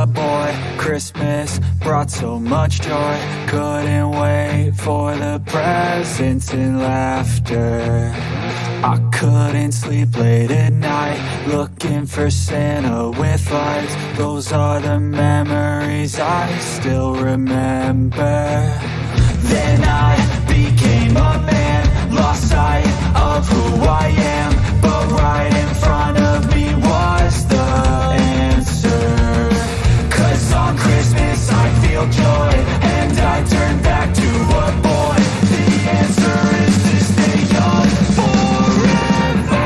a boy, Christmas brought so much joy. Couldn't wait for the presents and laughter. I couldn't sleep late at night, looking for Santa with lights. Those are the memories I still remember. Then I became a man, lost sight of who I am, but right in front of me was the answer. 'Cause on Christmas I feel joy, and I turn back to a boy. The answer is to stay young forever.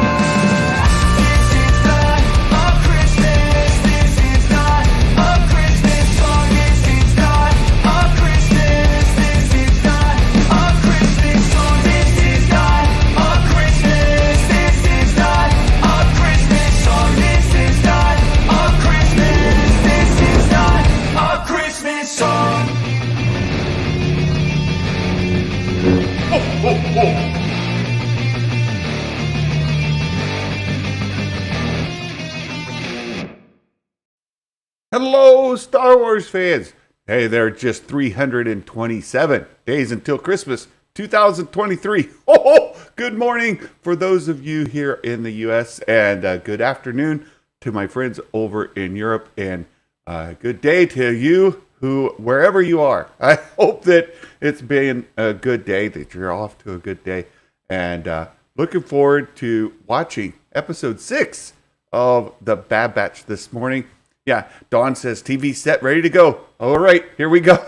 This is not a Christmas, this is not a Christmas song, this is not a Christmas, this is not a Christmas song, this is not a Christmas, this is not a Christmas song, this is not a Christmas, this is not a Christmas song. Hello, Star Wars fans. Hey, there are just 327 days until Christmas 2023. Oh, good morning for those of you here in the U.S. and good afternoon to my friends over in Europe, and good day to you who, wherever you are. I hope that it's been a good day, that you're off to a good day, and looking forward to watching episode 6 of The Bad Batch this morning. Yeah, Dawn says TV set, ready to go. All right, here we go.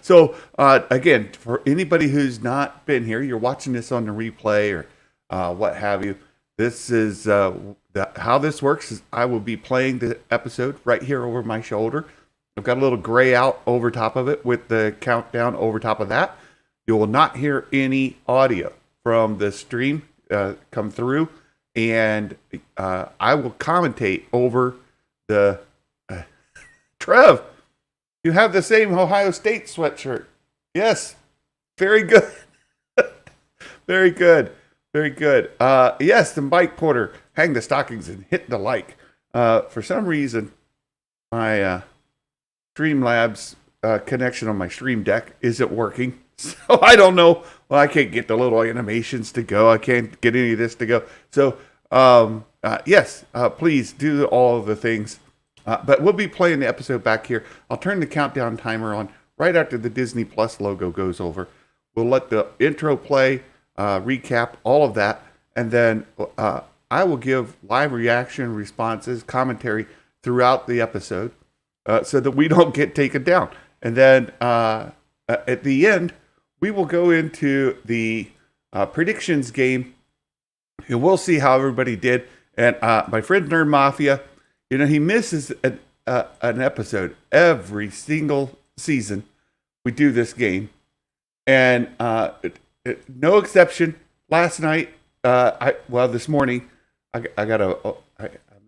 So, again, for anybody who's not been here, you're watching this on the replay or what have you. This is how this works. Is I will be playing the episode right here over my shoulder. I've got a little gray out over top of it with the countdown over top of that. You will not hear any audio from the stream come through, and I will commentate over the Trev, you have the same Ohio State sweatshirt. Yes, very good. Very good. Very good. Yes, the Mike Porter, hang the stockings and hit the like. For some reason, my Streamlabs connection on my Stream Deck isn't working. So I don't know. Well, I can't get the little animations to go. I can't get any of this to go. So, yes, please do all of the things. But we'll be playing the episode back here. I'll turn the countdown timer on right after the Disney Plus logo goes over. We'll let the intro play, recap, all of that. And then I will give live reaction, responses, commentary throughout the episode so that we don't get taken down. And then at the end, we will go into the predictions game. And we'll see how everybody did. And my friend Nerd Mafia, you know, he misses an episode every single season. We do this game. And no exception. Last night, this morning, I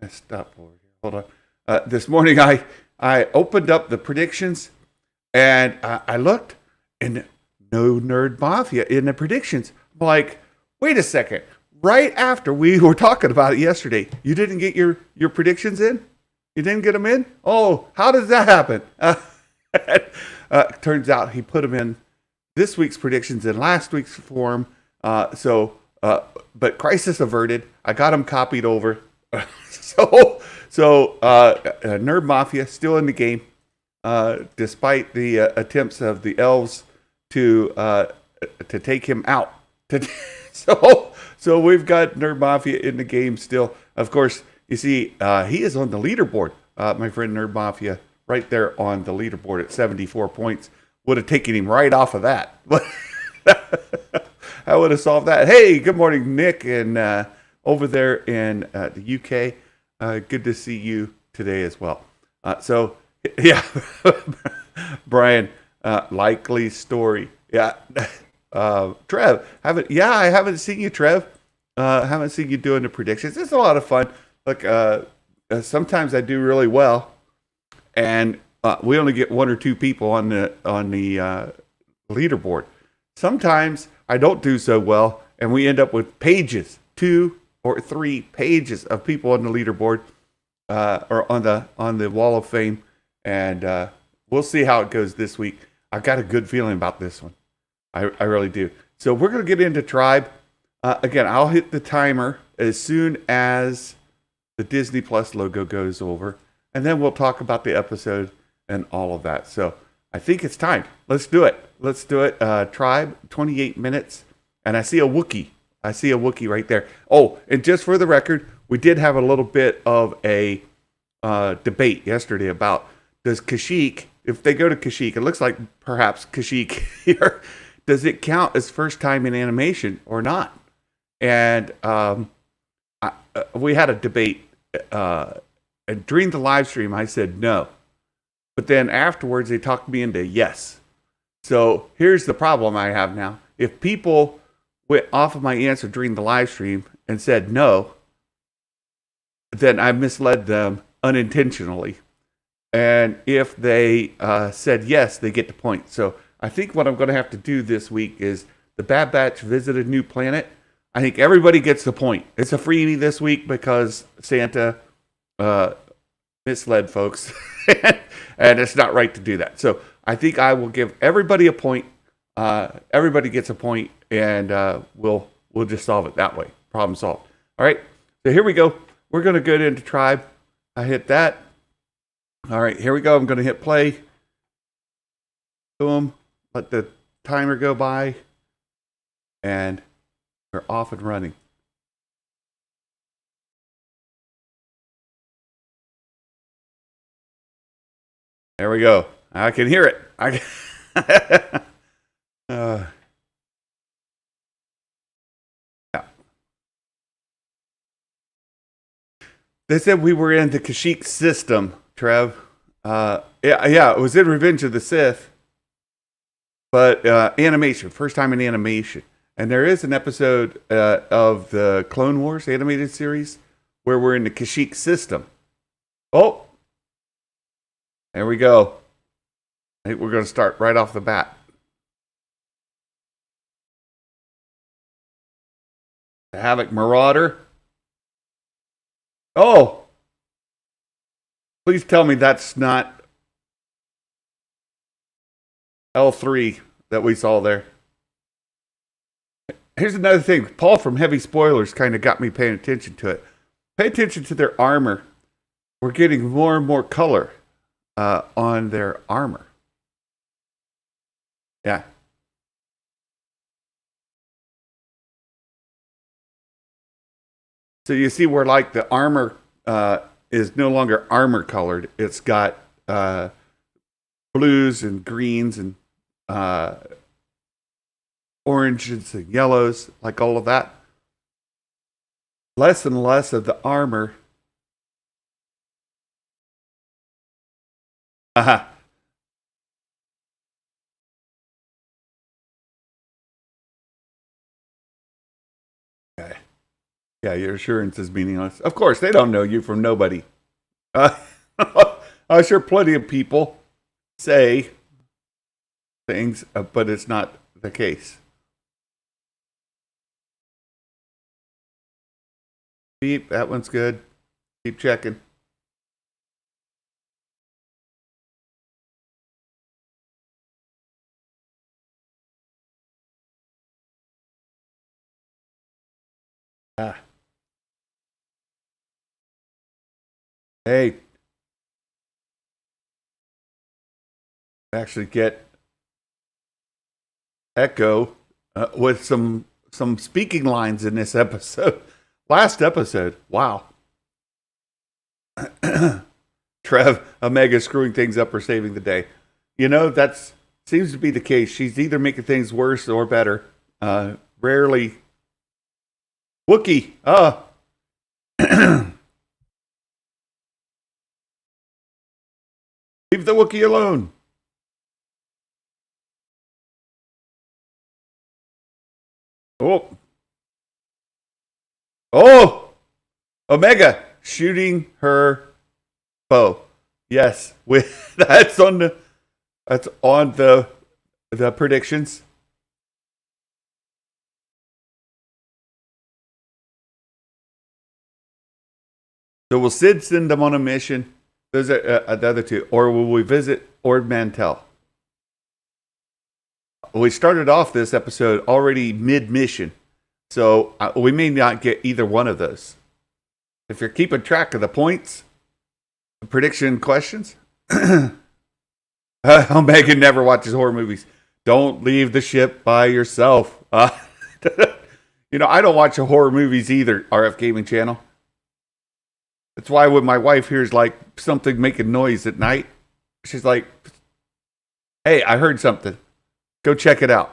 messed up over here. Hold on. This morning, I opened up the predictions, and I looked, and no Nerd Mafia in the predictions. I'm like, wait a second. Right after we were talking about it yesterday, you didn't get your predictions in? You didn't get them in? Oh, how does that happen? Turns out he put them in this week's predictions in last week's form. But crisis averted. I got them copied over. So Nerd Mafia still in the game, despite the attempts of the elves to take him out. So we've got Nerd Mafia in the game still. Of course, you see, he is on the leaderboard. My friend Nerd Mafia, right there on the leaderboard at 74 points. Would have taken him right off of that. I would have solved that. Hey, good morning, Nick, and over there in the UK. Good to see you today as well. Yeah, Brian, likely story. Yeah. Trev, I haven't seen you, Trev. Haven't seen you doing the predictions. It's a lot of fun. Look, sometimes I do really well, and we only get 1 or 2 people on the leaderboard. Sometimes I don't do so well, and we end up with pages, 2 or 3 pages of people on the leaderboard. or on the Wall of Fame, and we'll see how it goes this week. I've got a good feeling about this one. I really do. So we're gonna get into Tribe. Again, I'll hit the timer as soon as the Disney Plus logo goes over, and then we'll talk about the episode and all of that. So I think it's time. Let's do it. Let's do it. Tribe, 28 minutes, and I see a Wookiee. I see a Wookiee right there. Oh, and just for the record, we did have a little bit of a debate yesterday about does Kashyyyk, if they go to Kashyyyk, it looks like perhaps Kashyyyk here, does it count as first time in animation or not? And we had a debate, and during the live stream, I said no. But then afterwards, they talked me into yes. So here's the problem I have now. If people went off of my answer during the live stream and said no, then I misled them unintentionally. And if they said yes, they get the point. So I think what I'm going to have to do this week is the Bad Batch visited New Planet. I think everybody gets the point. It's a freebie this week because Santa misled folks. And it's not right to do that. So I think I will give everybody a point. Everybody gets a point, and we'll just solve it that way. Problem solved. All right. So here we go. We're going to go into Tribe. I hit that. All right. Here we go. I'm going to hit play. Boom. Let the timer go by. And we're off and running. There we go. I can hear it. Yeah. They said we were in the Kashyyyk system, Trev. Yeah, it was in Revenge of the Sith, but animation, first time in animation. And there is an episode of the Clone Wars animated series where we're in the Kashyyyk system. Oh, there we go. I think we're going to start right off the bat. The Havoc Marauder. Oh! Please tell me that's not L3 that we saw there. Here's another thing. Paul from Heavy Spoilers kind of got me paying attention to it. Pay attention to their armor. We're getting more and more color on their armor. Yeah. So you see where like the armor is no longer armor colored. It's got blues and greens and oranges and yellows, like all of that. Less and less of the armor. Uh-huh. Okay. Yeah, your assurance is meaningless. Of course, they don't know you from nobody. Uh, I'm sure plenty of people say things, but it's not the case. Beep, that one's good. Keep checking. Ah. Hey, actually get Echo with some speaking lines in this episode. Last episode, wow. Trev, Omega screwing things up or saving the day. You know, that seems to be the case. She's either making things worse or better. Rarely. Wookie. Leave the Wookiee alone. Oh. Oh! Omega shooting her bow. Yes, that's on the predictions. So will Sid send them on a mission? Those are the other two. Or will we visit Ord Mantell? We started off this episode already mid-mission. So we may not get either one of those. If you're keeping track of the points, the prediction questions. Megan never watches horror movies. Don't leave the ship by yourself. I don't watch horror movies either, RF Gaming Channel. That's why when my wife hears like something making noise at night, she's like, hey, I heard something. Go check it out.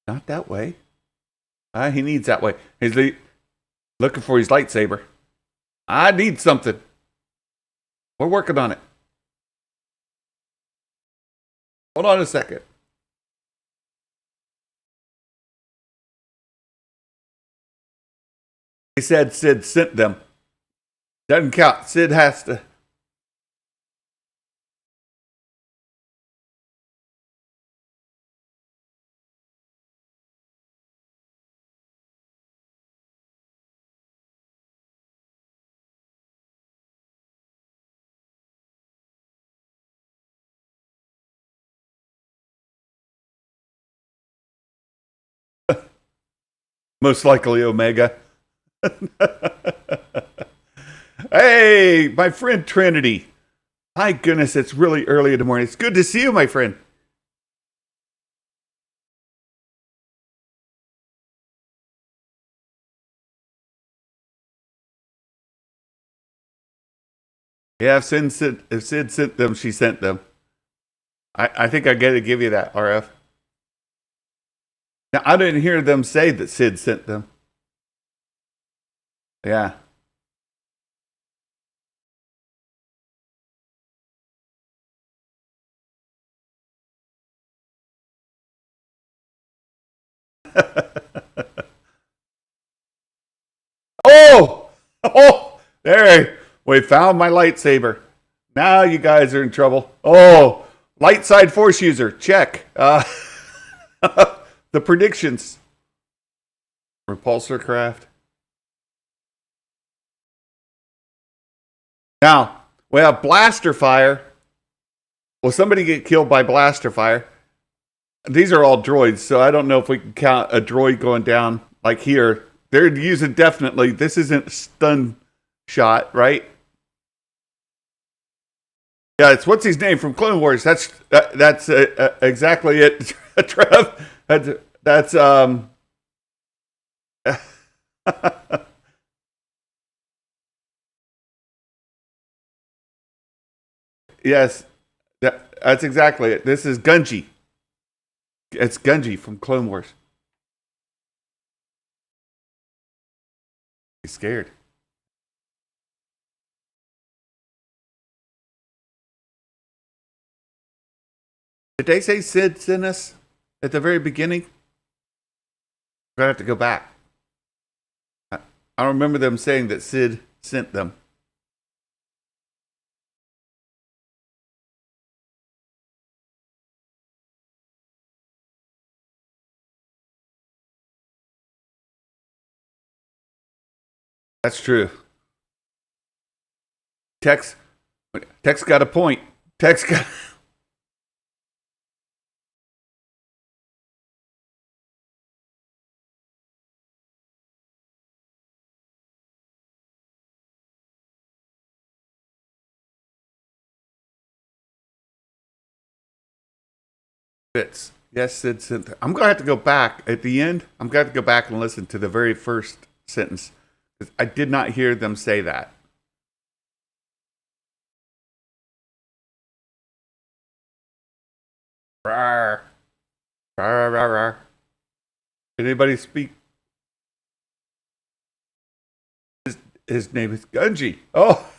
Not that way. He needs that way. He's looking for his lightsaber. I need something. We're working on it. Hold on a second. He said Sid sent them. Doesn't count. Sid has to. Most likely Omega. Hey, my friend Trinity. My goodness, it's really early in the morning. It's good to see you, my friend. Yeah, if Sid sent them, she sent them. I think I got to give you that, RF. Now, I didn't hear them say that Sid sent them. Yeah. Oh! Oh! There! We found my lightsaber. Now you guys are in trouble. Oh! Light side force user. Check. The predictions. Repulsor craft. Now, we have blaster fire. Will somebody get killed by blaster fire? These are all droids, so I don't know if we can count a droid going down like here. They're using definitely. This isn't stun shot, right? Yeah, it's what's his name from Clone Wars. That's exactly it, Trev. That's yes, that's exactly it. This is Gunji. It's Gunji from Clone Wars. He's scared. Did they say Sid sent us at the very beginning? We're gonna have to go back. I remember them saying that Sid sent them. That's true. Tex got a point. Tex got. Fits. Yes, Sid sent them. I'm gonna have to go back at the end. I'm gonna have to go back and listen to the very first sentence. I did not hear them say that. Rawr. Rawr, rawr, rawr. Anybody speak? His name is Gunji. Oh.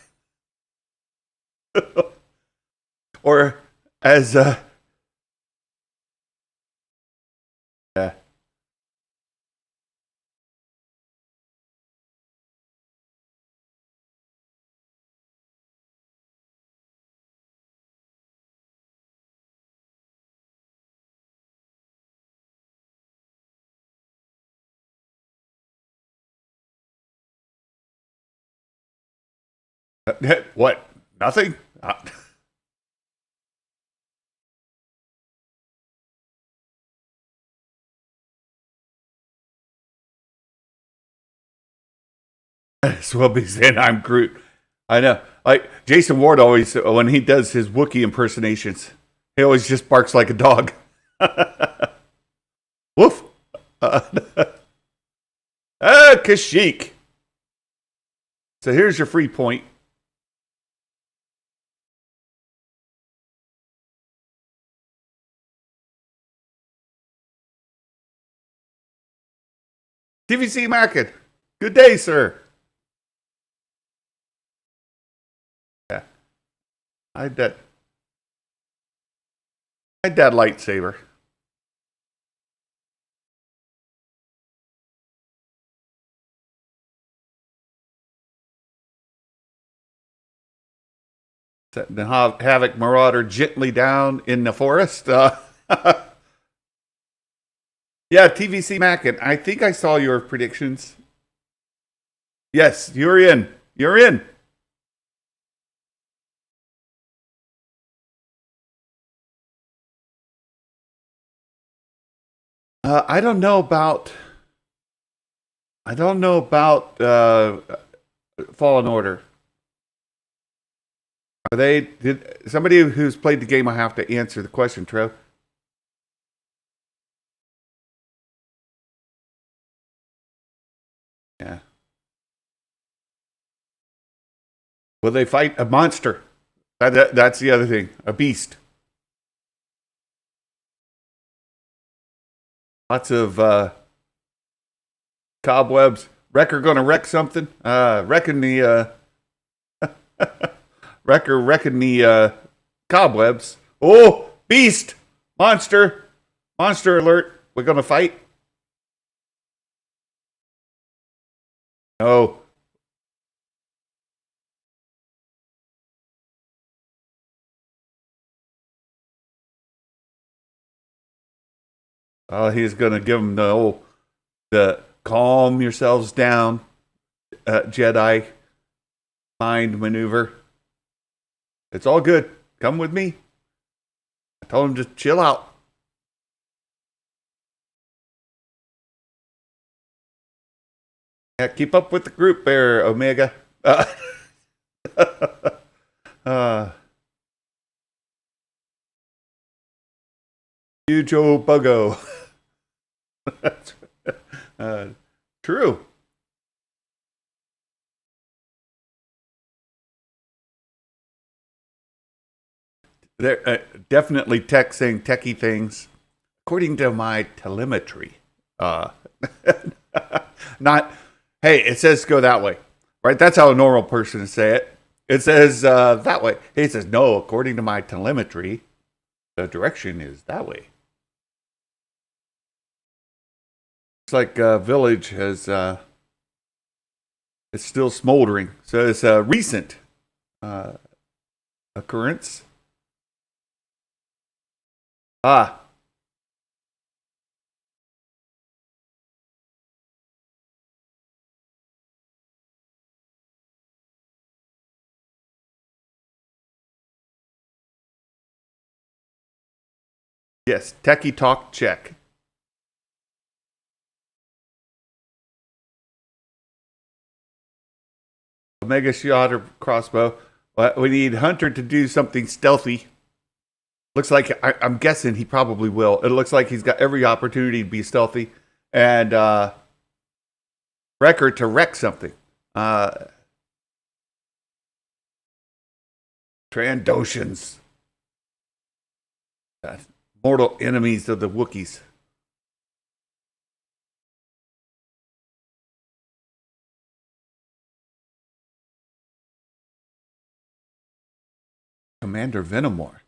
Or as yeah. What? Nothing? As well be saying I'm Groot. I know. Like Jason Ward always, when he does his Wookiee impersonations, he always just barks like a dog. Woof. Uh, Kashyyyk. So here's your free point. TVC Mackin. Good day, sir. Yeah. I had that. I had that lightsaber. Setting the Havoc Marauder gently down in the forest. Yeah, TVC Mackin. I think I saw your predictions. Yes, you're in. You're in. I don't know about. I don't know about Fallen Order. Are they? Did somebody who's played the game? I have to answer the question, Trev. Yeah. Will they fight a monster? That's the other thing. A beast. Lots of cobwebs. Wrecker gonna wreck something. Wrecking the Wrecker wrecking the cobwebs. Oh, beast, monster, monster alert. We're gonna fight. No. Oh, he's gonna give him the calm yourselves down, Jedi mind maneuver. It's all good. Come with me. I told him to chill out. Yeah, keep up with the group there, Omega. Uh, you, Joe Buggo. uh, True. There definitely tech saying techie things. According to my telemetry, uh, not. Hey, it says go that way, right? That's how a normal person would say it. It says that way. He says no. According to my telemetry, the direction is that way. Looks like village has it's still smoldering. So it's a recent uh, occurrence. Ah, yes. Techie talk check. Omega shot or crossbow. We need Hunter to do something stealthy. Looks like I'm guessing he probably will. It looks like he's got every opportunity to be stealthy, and Wrecker to wreck something. Uh, Trandoshans, mortal enemies of the Wookiees. Commander Venomore.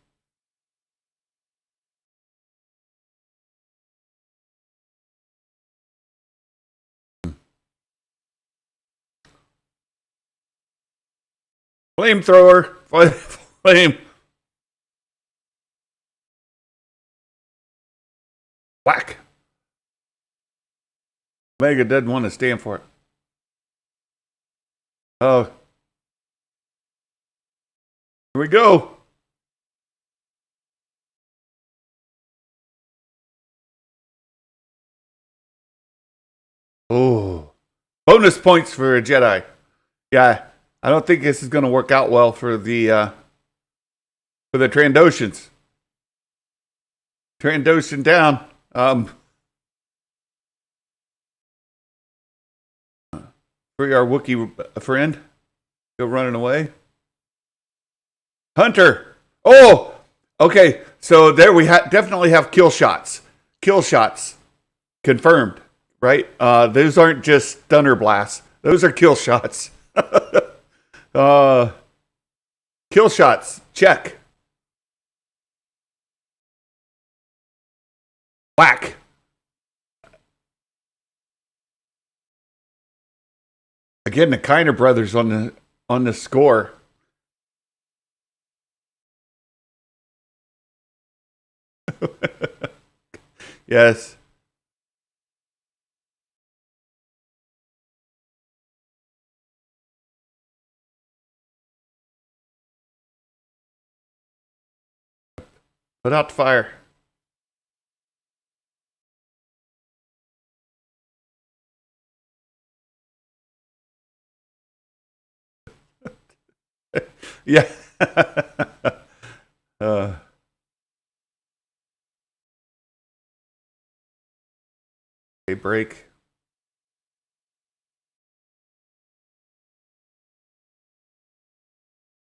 Flamethrower. Flame. Whack. Omega doesn't want to stand for it. Oh, Here we go. Oh, bonus points for a Jedi. Yeah, I don't think this is going to work out well for the Trandoshans. Trandoshan down. For our Wookiee friend, go running away. Hunter. Oh, okay. So there we definitely have kill shots. Kill shots confirmed. Right? Those aren't just stunner blasts. Those are kill shots. Kill shots. Check. Whack. Again, the Kiner brothers on the score. Yes. Put out the fire. Yeah. uh, okay, break.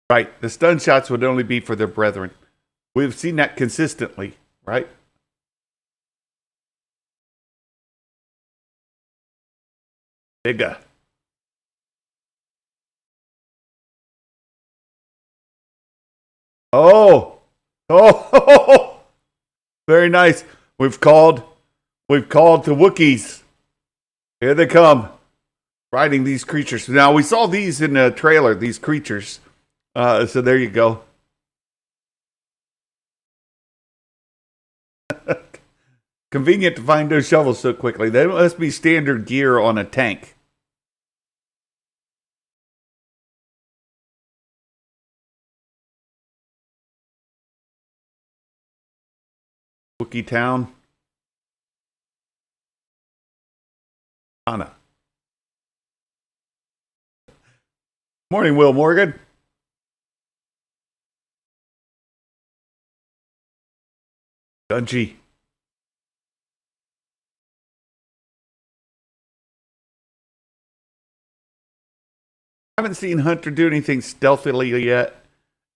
Right. The stun shots would only be for their brethren. We've seen that consistently, right? Bigger. Oh. Oh. Very nice. We've called the Wookiees. Here they come. Riding these creatures. Now we saw these in the trailer, these creatures. So there you go. Convenient to find those shovels so quickly. They must be standard gear on a tank. Wookiee Town. Anna. Morning, Will Morgan. Dungy. I haven't seen Hunter do anything stealthily yet.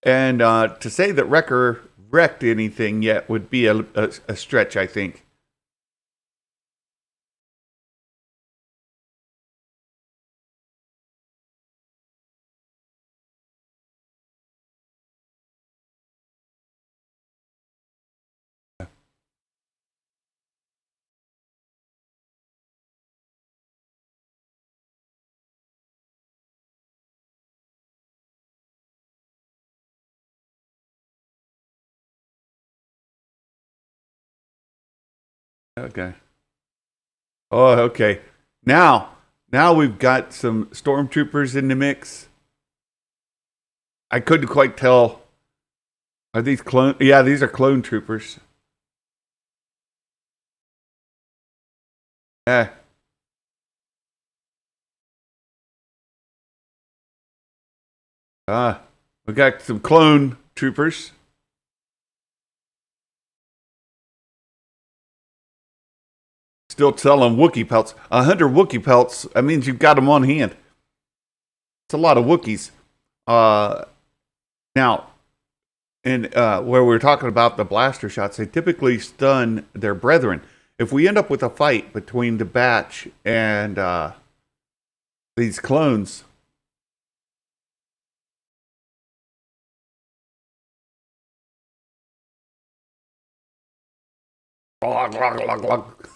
And to say that Wrecker wrecked anything yet would be a stretch, I think. Okay. Oh, okay. Now we've got some stormtroopers in the mix. I couldn't quite tell. Are these clone? Yeah, these are clone troopers. Yeah. We got some clone troopers. Still selling Wookiee pelts. 100 Wookiee pelts. That means you've got them on hand. It's a lot of Wookiees. Now, and where we're talking about the blaster shots, they typically stun their brethren. If we end up with a fight between the batch and these clones, glug, glug, glug, glug.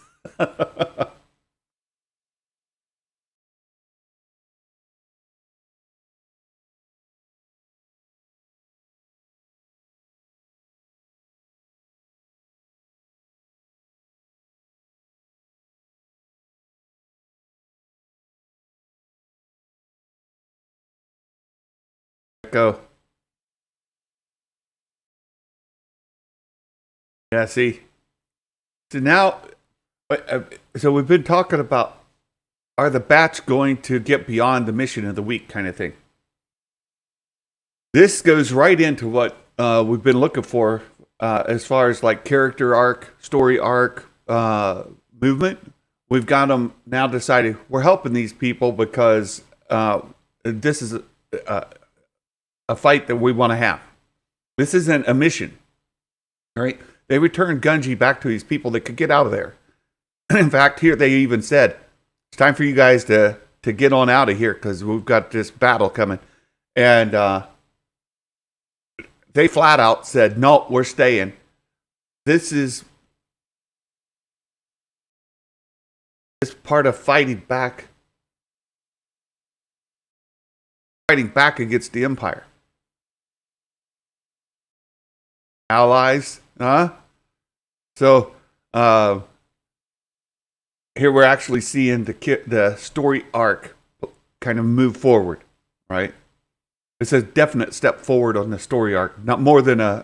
Go. Yeah, see. So now, so we've been talking about, are the bats going to get beyond the mission of the week kind of thing? This goes right into what we've been looking for as far as like character arc, story arc, movement. We've got them now decided we're helping these people because this is a fight that we want to have. This isn't a mission, right? They returned Gunji back to these people that could get out of there. In fact, here they even said, it's time for you guys to get on out of here because we've got this battle coming. And they flat out said, no, we're staying. This is part of fighting back against the Empire. Allies, huh? So here we're actually seeing the story arc kind of move forward, right? It's a definite step forward on the story arc, not more than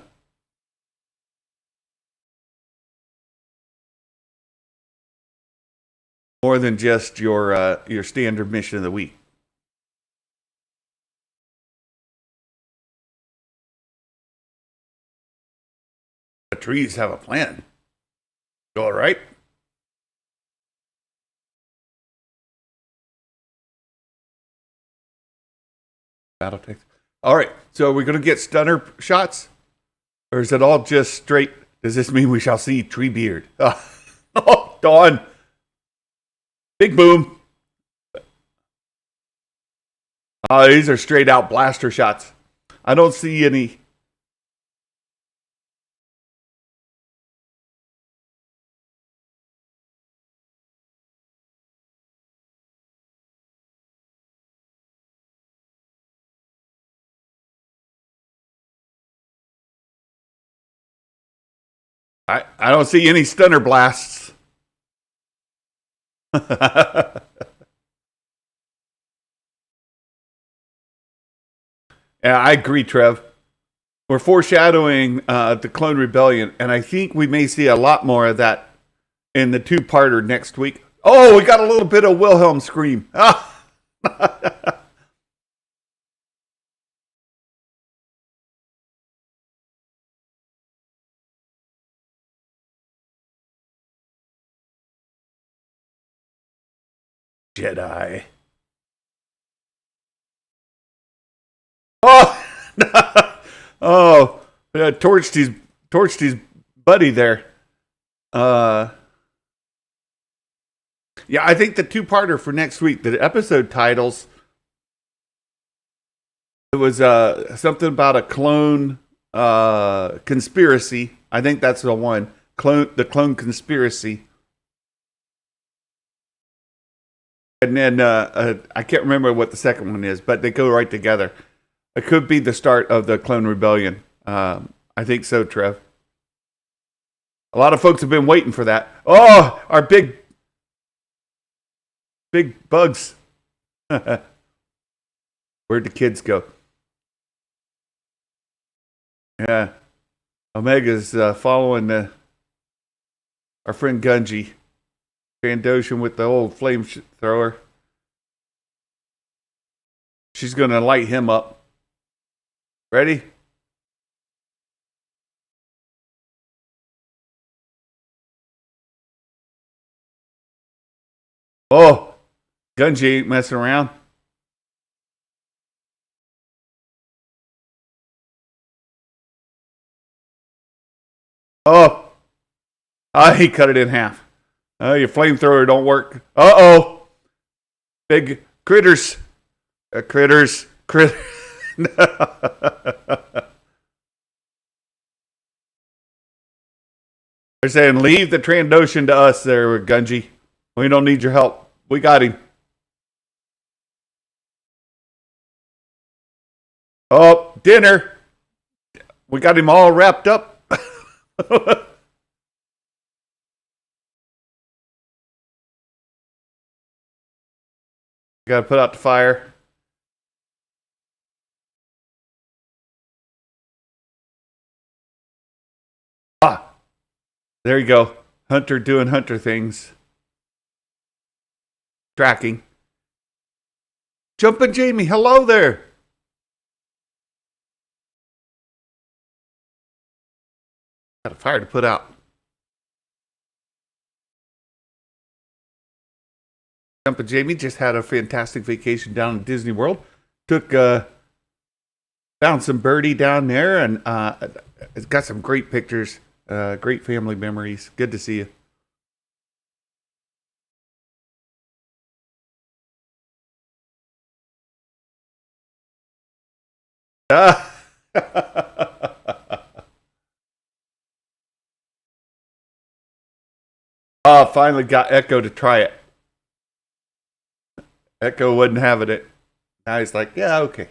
just your standard mission of the week. The trees have a plan. You all right? Battle takes. All right. So are we going to get stunner shots? Or is it all just straight? Does this mean we shall see Treebeard? Oh, Dawn. Big boom. Oh, these are straight out blaster shots. I don't see any. I don't see any stunner blasts. Yeah, I agree, Trev. We're foreshadowing the Clone Rebellion, and I think we may see a lot more of that in the two-parter next week. Oh, we got a little bit of Wilhelm scream. Jedi. Oh, oh, torched his buddy there. Yeah, I think the two-parter for next week, the episode titles, it was something about a clone conspiracy. I think that's the one. The clone conspiracy. And then I can't remember what the second one is, but they go right together. It could be the start of the Clone Rebellion. I think so, Trev. A lot of folks have been waiting for that. Oh, our big bugs. Where'd the kids go? Yeah. Omega's following our friend Gunji. Trandoshan with the old flamethrower. She's going to light him up. Ready? Oh, Gunji ain't messing around. Oh, he cut it in half. Oh, your flamethrower don't work. Uh-oh. Big critters. Critters. They're saying, leave the Trandoshan to us there, Gunji. We don't need your help. We got him. Oh, dinner. We got him all wrapped up. Got to put out the fire. Ah, There you go. Hunter doing Hunter things. Tracking. Jumpin' Jamie, hello there. Got a fire to put out. Jumpin' Jamie just had a fantastic vacation down in Disney World. Found some birdie down there, and it's got some great pictures, great family memories. Good to see you. Finally got Echo to try it. Echo wasn't having it. Now he's like, yeah, okay.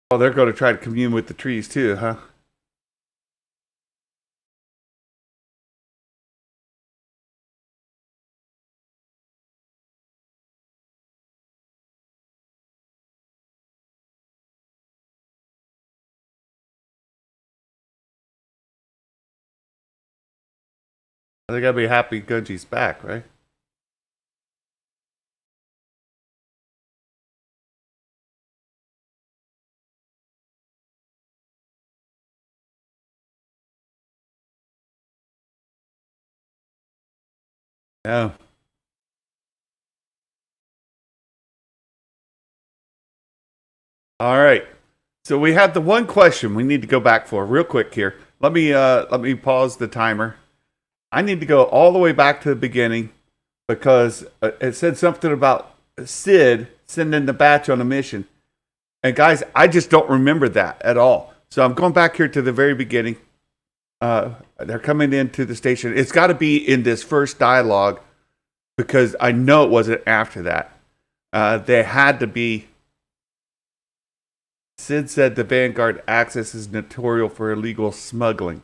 Oh, they're going to try to commune with the trees too, huh? They gotta be happy Gunji's back, right? Yeah. All right. So we have the one question we need to go back for real quick here. Let me pause the timer. I need to go all the way back to the beginning because it said something about Sid sending the batch on a mission. And guys, I just don't remember that at all. So I'm going back here to the very beginning. They're coming into the station. It's got to be in this first dialogue because I know it wasn't after that. They had to be. Sid said the Vanguard access is notorious for illegal smuggling.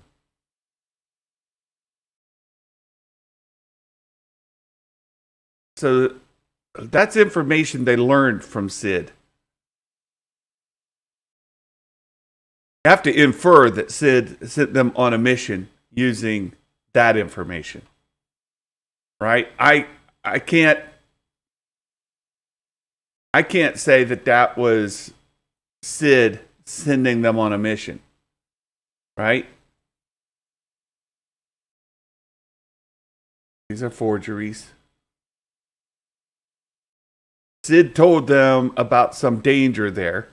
So that's information they learned from Sid. You have to infer that Sid sent them on a mission using that information. Right? I can't say that was Sid sending them on a mission. Right? These are forgeries. Sid told them about some danger there.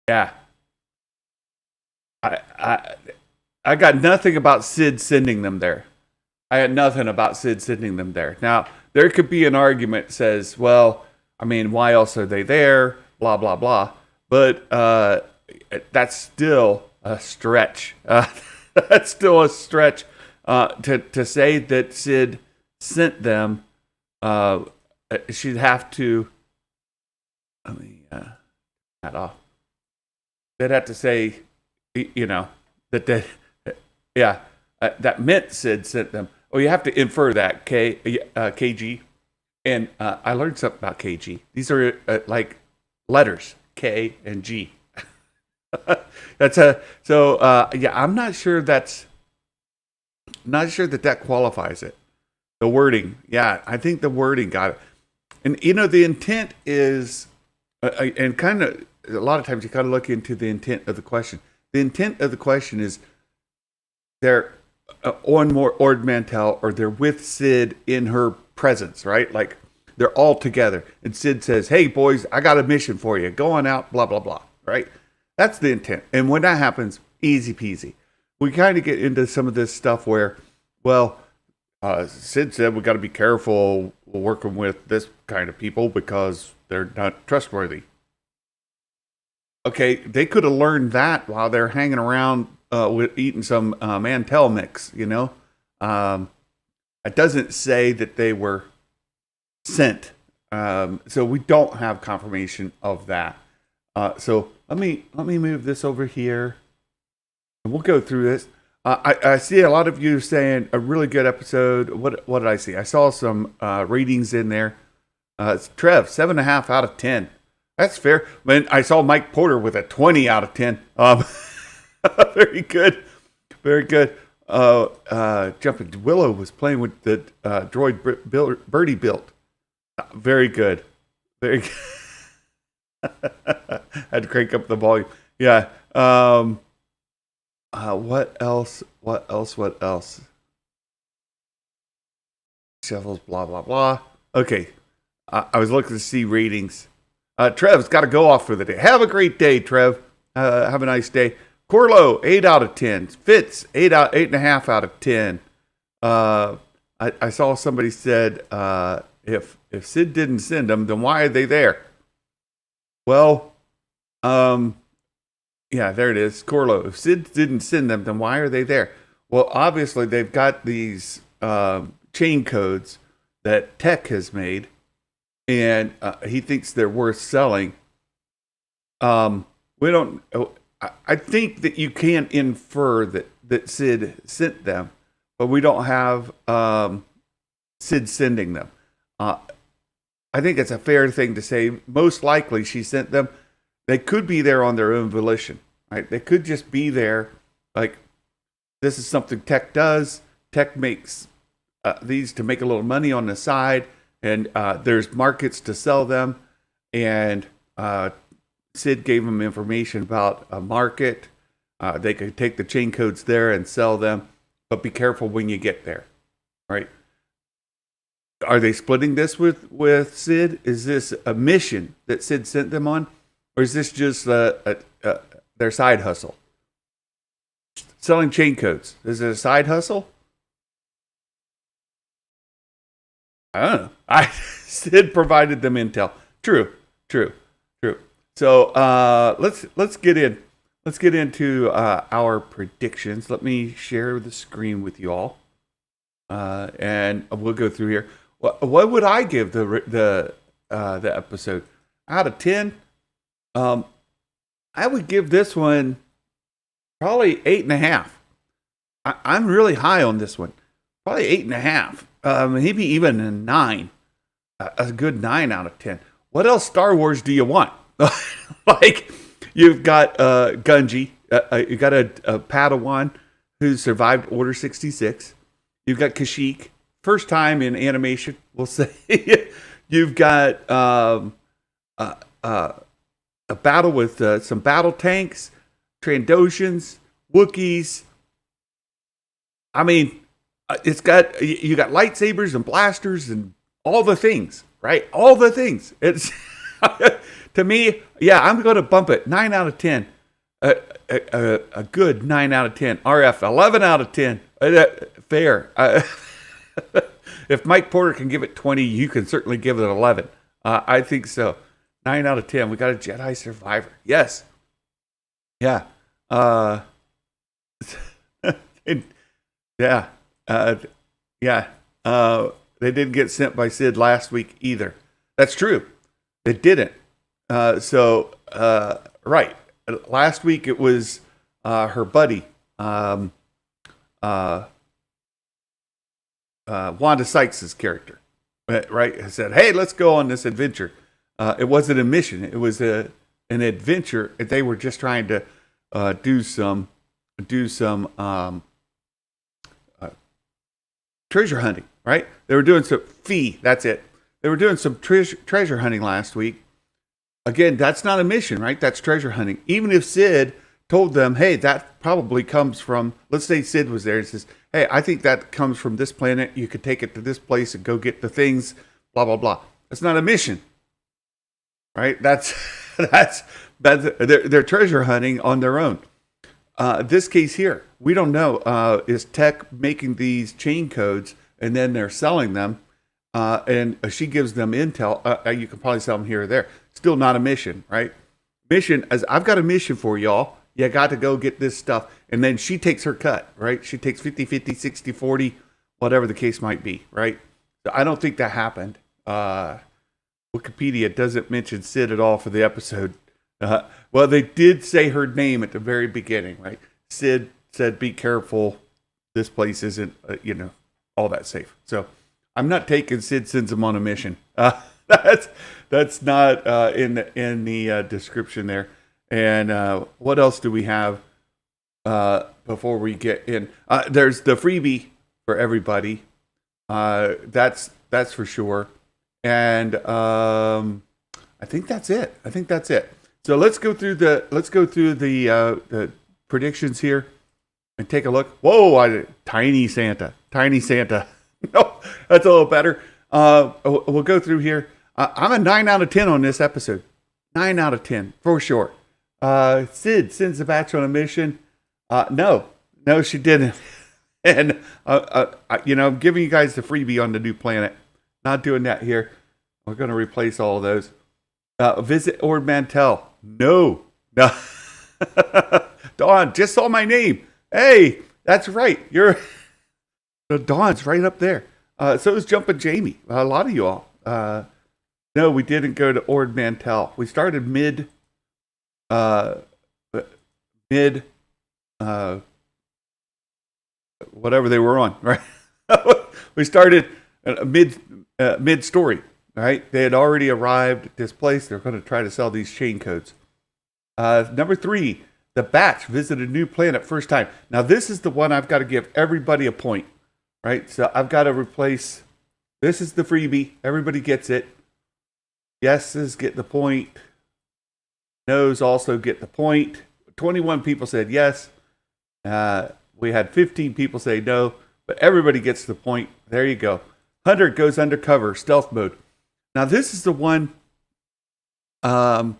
Yeah. I got nothing about Sid sending them there. I had nothing about Sid sending them there. Now, there could be an argument that says, well, I mean, why else are they there? Blah, blah, blah. But that's still a stretch. That's still a stretch to say that Sid sent them. She'd have to. Let me that off. They'd have to say, that they, yeah, that meant Sid sent them. Oh, you have to infer that KG, and I learned something about KG. These are like letters K and G. That's yeah. I'm not sure that qualifies it. The wording, yeah, I think the wording got it. And the intent is, and kind of a lot of times you got to look into the intent of the question. The intent of the question is they're on Ord Mantell, or they're with Sid in her presence, right? Like they're all together, and Sid says, "Hey boys, I got a mission for you. Go on out." Blah blah blah. Right? That's the intent. And when that happens, easy peasy. We kind of get into some of this stuff where, well, Sid said we got to be careful working with this kind of people because they're not trustworthy. Okay, they could have learned that while they're hanging around with eating some Mantell mix, It doesn't say that they were sent. So we don't have confirmation of that. So let me move this over here, and we'll go through this. I see a lot of you saying a really good episode. What did I see? I saw some ratings in there. It's Trev, 7.5 out of 10. That's fair. I saw Mike Porter with a 20 out of 10. Very good. Very good. Jumping Willow was playing with the droid Birdie built. Very good. Very good. Had to crank up the volume. Yeah. What else? Shovels, blah, blah, blah. Okay. I was looking to see ratings. Trev's got to go off for the day. Have a great day, Trev. Have a nice day. Corlo, 8 out of 10. Fitz, 8.5 out of 10. I saw somebody said, if Sid didn't send them, then why are they there? Well, yeah, there it is. Corlo, if Sid didn't send them, then why are they there? Well, obviously they've got these chain codes that Tech has made, and he thinks they're worth selling. We don't. I think that you can infer that Sid sent them, but we don't have Sid sending them. I think it's a fair thing to say. Most likely, she sent them. They could be there on their own volition, right? They could just be there, like, this is something Tech does. Tech makes these to make a little money on the side, and there's markets to sell them. And Sid gave them information about a market. They could take the chain codes there and sell them, but be careful when you get there, right? Are they splitting this with Sid? Is this a mission that Sid sent them on? Or is this just their side hustle? Selling chain codes. Is it a side hustle? I don't know. Sid provided them intel. True. So let's get in. Let's get into our predictions. Let me share the screen with you all, and we'll go through here. What would I give the episode out of 10? I would give this one probably 8.5. I'm really high on this one. Probably 8.5. Maybe even a 9. A good 9 out of 10. What else Star Wars do you want? Like, you've got Gunji. You got a Padawan who survived Order 66. You've got Kashyyyk. First time in animation, we'll say. You've got a battle with some battle tanks, Trandoshans, Wookiees. I mean, you got lightsabers and blasters and all the things, right? All the things. It's to me, yeah, I'm going to bump it 9 out of 10. A good 9 out of 10. RF 11 out of 10. Fair. If Mike Porter can give it 20, you can certainly give it 11. I think so. 9 out of 10. We got a Jedi Survivor. Yes. Yeah. Yeah. Yeah. They didn't get sent by Sid last week either. That's true. They didn't. Right. Last week it was her buddy, Wanda Sykes' character, right? I said, hey, let's go on this adventure. It wasn't a mission. It was an adventure. They were just trying to do some treasure hunting, right? They were doing some that's it. They were doing some treasure hunting last week. Again, that's not a mission, right? That's treasure hunting. Even if Sid told them, hey, that probably comes from, let's say Sid was there and says, hey, I think that comes from this planet. You could take it to this place and go get the things, blah, blah, blah. That's not a mission, right? That's they're treasure hunting on their own. This case here, we don't know. Is Tech making these chain codes and then they're selling them? And she gives them intel. You can probably sell them here or there. Still not a mission, right? Mission, as I've got a mission for y'all. You got to go get this stuff. And then she takes her cut, right? She takes 50-50, 60-40, whatever the case might be, right? So I don't think that happened. Wikipedia doesn't mention Sid at all for the episode. Well, they did say her name at the very beginning, right? Sid said, be careful. This place isn't, all that safe. So I'm not taking Sid sends him on a mission. That's not in the description there. And what else do we have before we get in? There's the freebie for everybody. That's for sure. And I think that's it. So let's go through the predictions here and take a look. Whoa, tiny Santa. No, that's a little better. We'll go through here. I'm a 9 out of 10 on this episode. 9 out of 10 for sure. Sid sends the batch on a mission. No, she didn't. And I'm giving you guys the freebie on the new planet. Not doing that here. We're going to replace all of those. Visit Ord Mantell. No. Dawn, just saw my name. Hey, that's right. Dawn's right up there. So is Jumpin' Jamie. A lot of you all. No, we didn't go to Ord Mantell. We started mid whatever they were on, right? We started mid story, right? They had already arrived at this place. They're going to try to sell these chain codes. Number 3, the Batch visited a new planet first time. Now this is the one I've got to give everybody a point, right? So I've got to replace. This is the freebie. Everybody gets it. Yeses get the point. No's also get the point. 21 people said yes. We had 15 people say no, but everybody gets the point. There you go. Hunter goes undercover, stealth mode. Now this is the one. You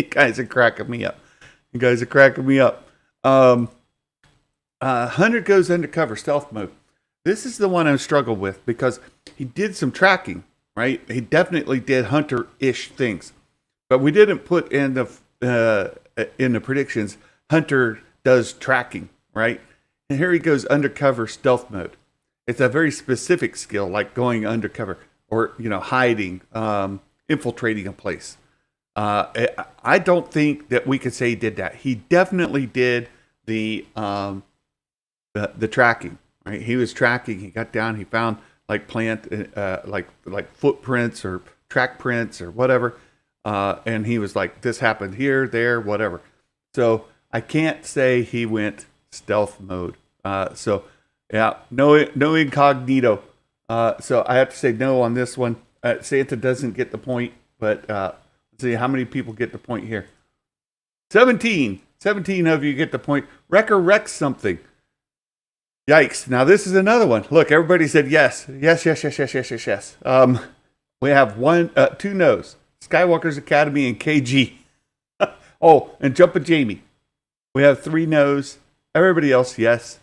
guys are cracking me up. Hunter goes undercover, stealth mode. This is the one I struggled with because he did some tracking, right? He definitely did Hunter-ish things, but we didn't put in the predictions. Hunter does tracking, right? And here he goes undercover stealth mode. It's a very specific skill, like going undercover or hiding, infiltrating a place. I don't think that we could say he did that. He definitely did the tracking, right? He was tracking. He got down. He found like like footprints or track prints or whatever, and he was like, "This happened here, there, whatever." So I can't say he went stealth mode. So yeah, no incognito. So I have to say no on this one. Santa doesn't get the point, but let's see how many people get the point here. 17 of you get the point. Wrecker wrecks something. Yikes. Now this is another one. Look, everybody said yes. Yes. We have 2 no's. Skywalker's Academy and KG. Oh, and Jumpin' Jamie. We have 3 no's. Everybody else, yes.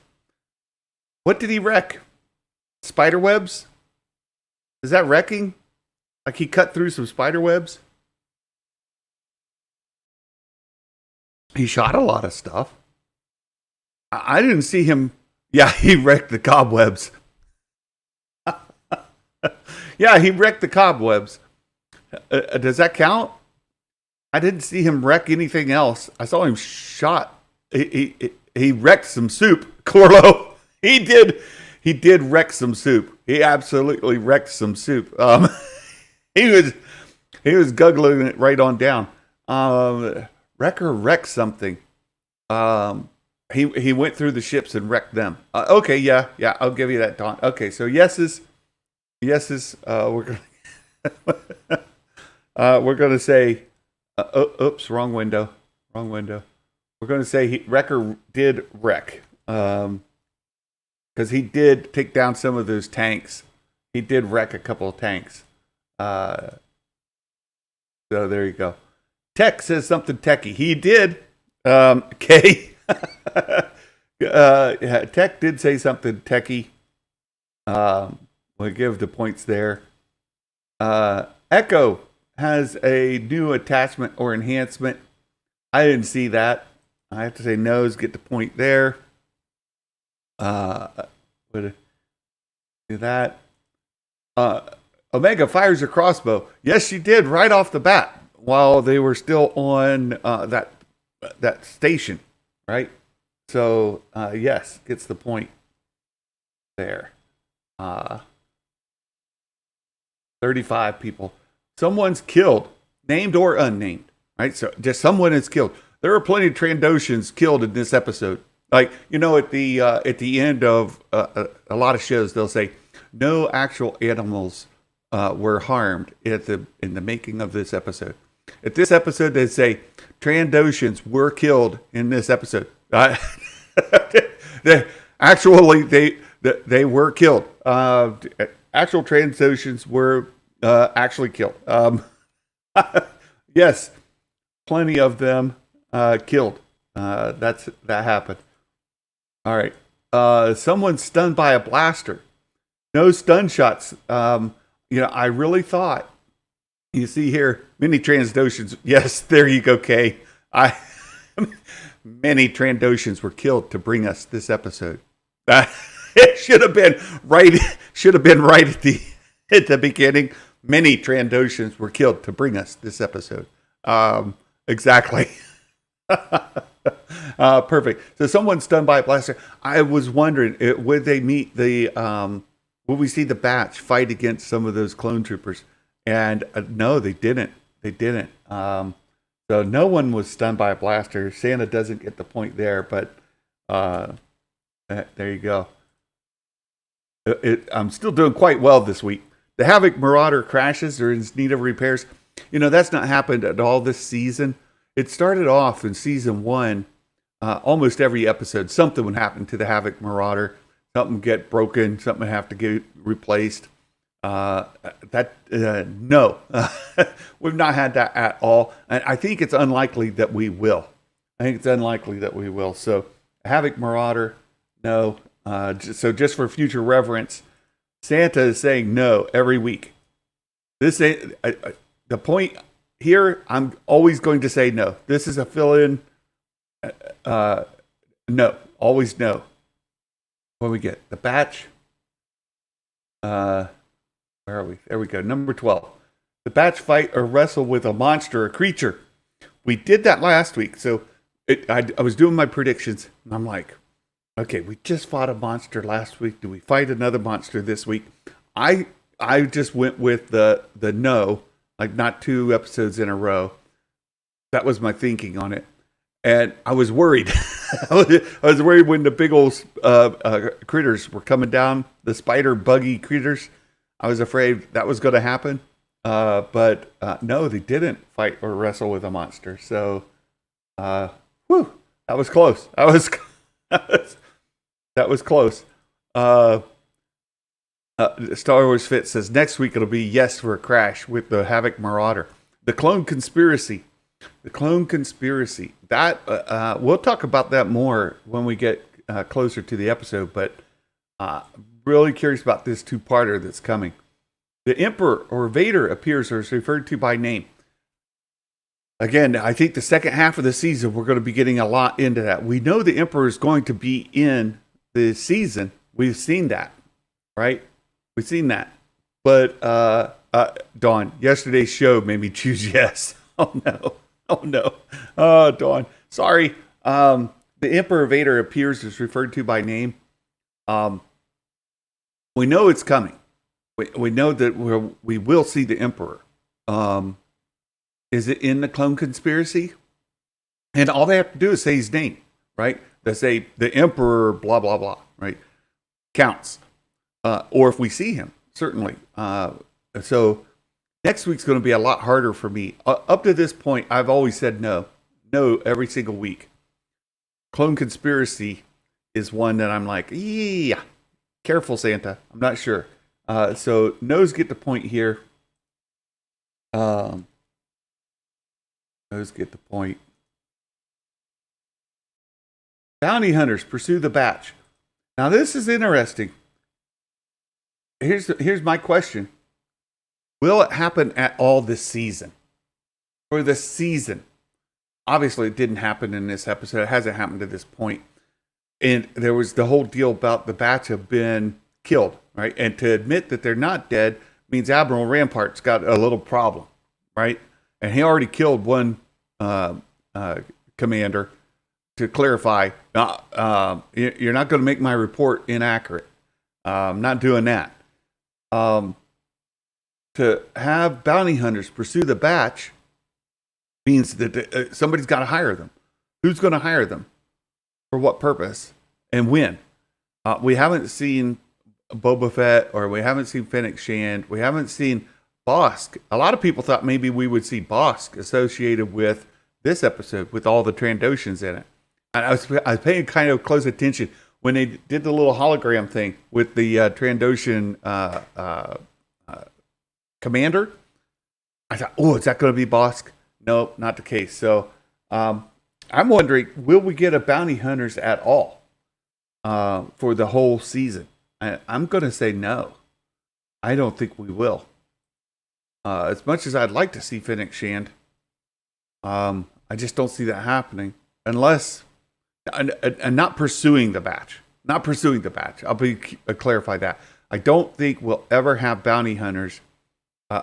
What did he wreck? Spider webs? Is that wrecking? Like he cut through some spider webs? He shot a lot of stuff. I didn't see him. Yeah, he wrecked the cobwebs. Yeah, he wrecked the cobwebs. Does that count? I didn't see him wreck anything else. I saw him shot. He wrecked some soup. Corlo, he did wreck some soup. He absolutely wrecked some soup. He was guggling it right on down. Wrecker wrecked something. He went through the ships and wrecked them. Okay, yeah, I'll give you that, Don. Okay, so yeses. We're gonna say, oops, wrong window. We're gonna say Wrecker did wreck, because he did take down some of those tanks. He did wreck a couple of tanks. So there you go. Tech says something techie. He did. K. Tech did say something techie. We'll give the points there. Echo has a new attachment or enhancement. I didn't see that. I have to say no's get the point there. Would do that. Omega fires a crossbow. Yes, she did right off the bat while they were still on that station. right? So, yes, gets the point there. 35 people. Someone's killed, named or unnamed, right? So just someone is killed. There are plenty of Trandoshans killed in this episode. Like, at the end of a lot of shows, they'll say no actual animals were harmed in the making of this episode. At this episode, they say Trandoshans were killed in this episode. They were killed. Actual Trandoshans were actually killed. Yes, plenty of them killed. That happened. All right. Someone's stunned by a blaster. No stun shots. I really thought. You see here, many Trandoshans. Yes, there you go, Kay. Many Trandoshans were killed to bring us this episode. It should have been right. Should have been right at the beginning. Many Trandoshans were killed to bring us this episode. Exactly. Perfect. So someone's stunned by a blaster. I was wondering, would they meet would we see the batch fight against some of those clone troopers? And no, they didn't. They didn't. So no one was stunned by a blaster. Santa doesn't get the point there, but there you go. I'm still doing quite well this week. The Havoc Marauder crashes or is in need of repairs. That's not happened at all this season. It started off in season 1. Almost every episode, something would happen to the Havoc Marauder. Something would get broken. Something would have to get replaced. No, we've not had that at all. And I think it's unlikely that we will. So Havoc Marauder, no. So just for future reference, Santa is saying no every week. This ain't the point here. I'm always going to say no. This is a fill-in. No, always no. What do we get? The batch. Where are we? There we go. Number 12. The batch fight or wrestle with a monster or creature. We did that last week. So I was doing my predictions. And I'm like, okay, we just fought a monster last week. Do we fight another monster this week? I just went with the no, like not 2 episodes in a row. That was my thinking on it. And I was worried. I was worried when the big old critters were coming down, the spider buggy critters. I was afraid that was going to happen. But no, they didn't fight or wrestle with a monster. So, that was close. That was close. Star Wars Fit says next week it'll be yes for a crash with the Havoc Marauder. The Clone Conspiracy. That we'll talk about that more when we get closer to the episode. But really curious about this 2-parter that's coming. The Emperor or Vader appears or is referred to by name. Again, I think the second half of the season we're going to be getting a lot into that. We know the Emperor is going to be in the season. We've seen that, right? We've seen that. But Dawn, yesterday's show made me choose yes. Oh no. Oh, Dawn. Sorry. The Emperor Vader appears is referred to by name. We know it's coming. We know that we will see the Emperor. Is it in the Clone Conspiracy? And all they have to do is say his name, right? They say the Emperor, blah, blah, blah, right? Counts. Or if we see him, certainly. So next week's going to be a lot harder for me. Up to this point, I've always said no. No, every single week. Clone Conspiracy is one that I'm like, yeah, careful, Santa. I'm not sure. So no's get the point here. No's get the point. Bounty hunters pursue the batch. Now this is interesting. Here's my question. Will it happen at all this season? For the season. Obviously, it didn't happen in this episode. It hasn't happened to this point. And there was the whole deal about the batch have been killed, right? And to admit that they're not dead means Admiral Rampart's got a little problem, right? And he already killed one commander to clarify, you're not going to make my report inaccurate. I'm not doing that. To have bounty hunters pursue the batch means that somebody's got to hire them. Who's going to hire them? For what purpose? And when? We haven't seen Boba Fett, or we haven't seen Fennec Shand. We haven't seen Bosk. A lot of people thought maybe we would see Bosk associated with this episode with all the Trandoshans in it. And I was paying kind of close attention when they did the little hologram thing with the Trandoshan commander. I thought, oh, is that going to be Bosk? No, not the case. So I'm wondering, will we get a bounty hunters at all for the whole season? I'm going to say no. I don't think we will. As much as I'd like to see Fennec Shand, I just don't see that happening unless, and not pursuing the batch. Not pursuing the batch. I'll clarify that. I don't think we'll ever have bounty hunters.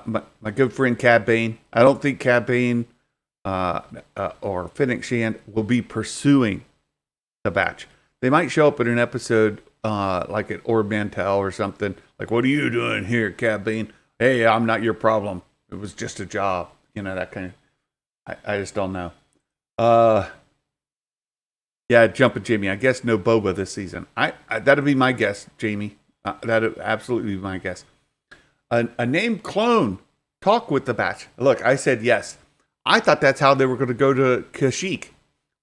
My good friend Cad Bane, I don't think Cad Bane or Fennec Shand will be pursuing the batch. They might show up in an episode like at Ord Mantell or something. Like, what are you doing here, Cad Bane? Hey, I'm not your problem. It was just a job. You know, that kind of... I just don't know. Yeah, Jumpin' Jamie. I guess no Boba this season. That'd be my guess, Jamie. That'd absolutely be my guess. A named clone talk with the batch. Look, I said yes. I thought that's how they were going to go to Kashyyyk.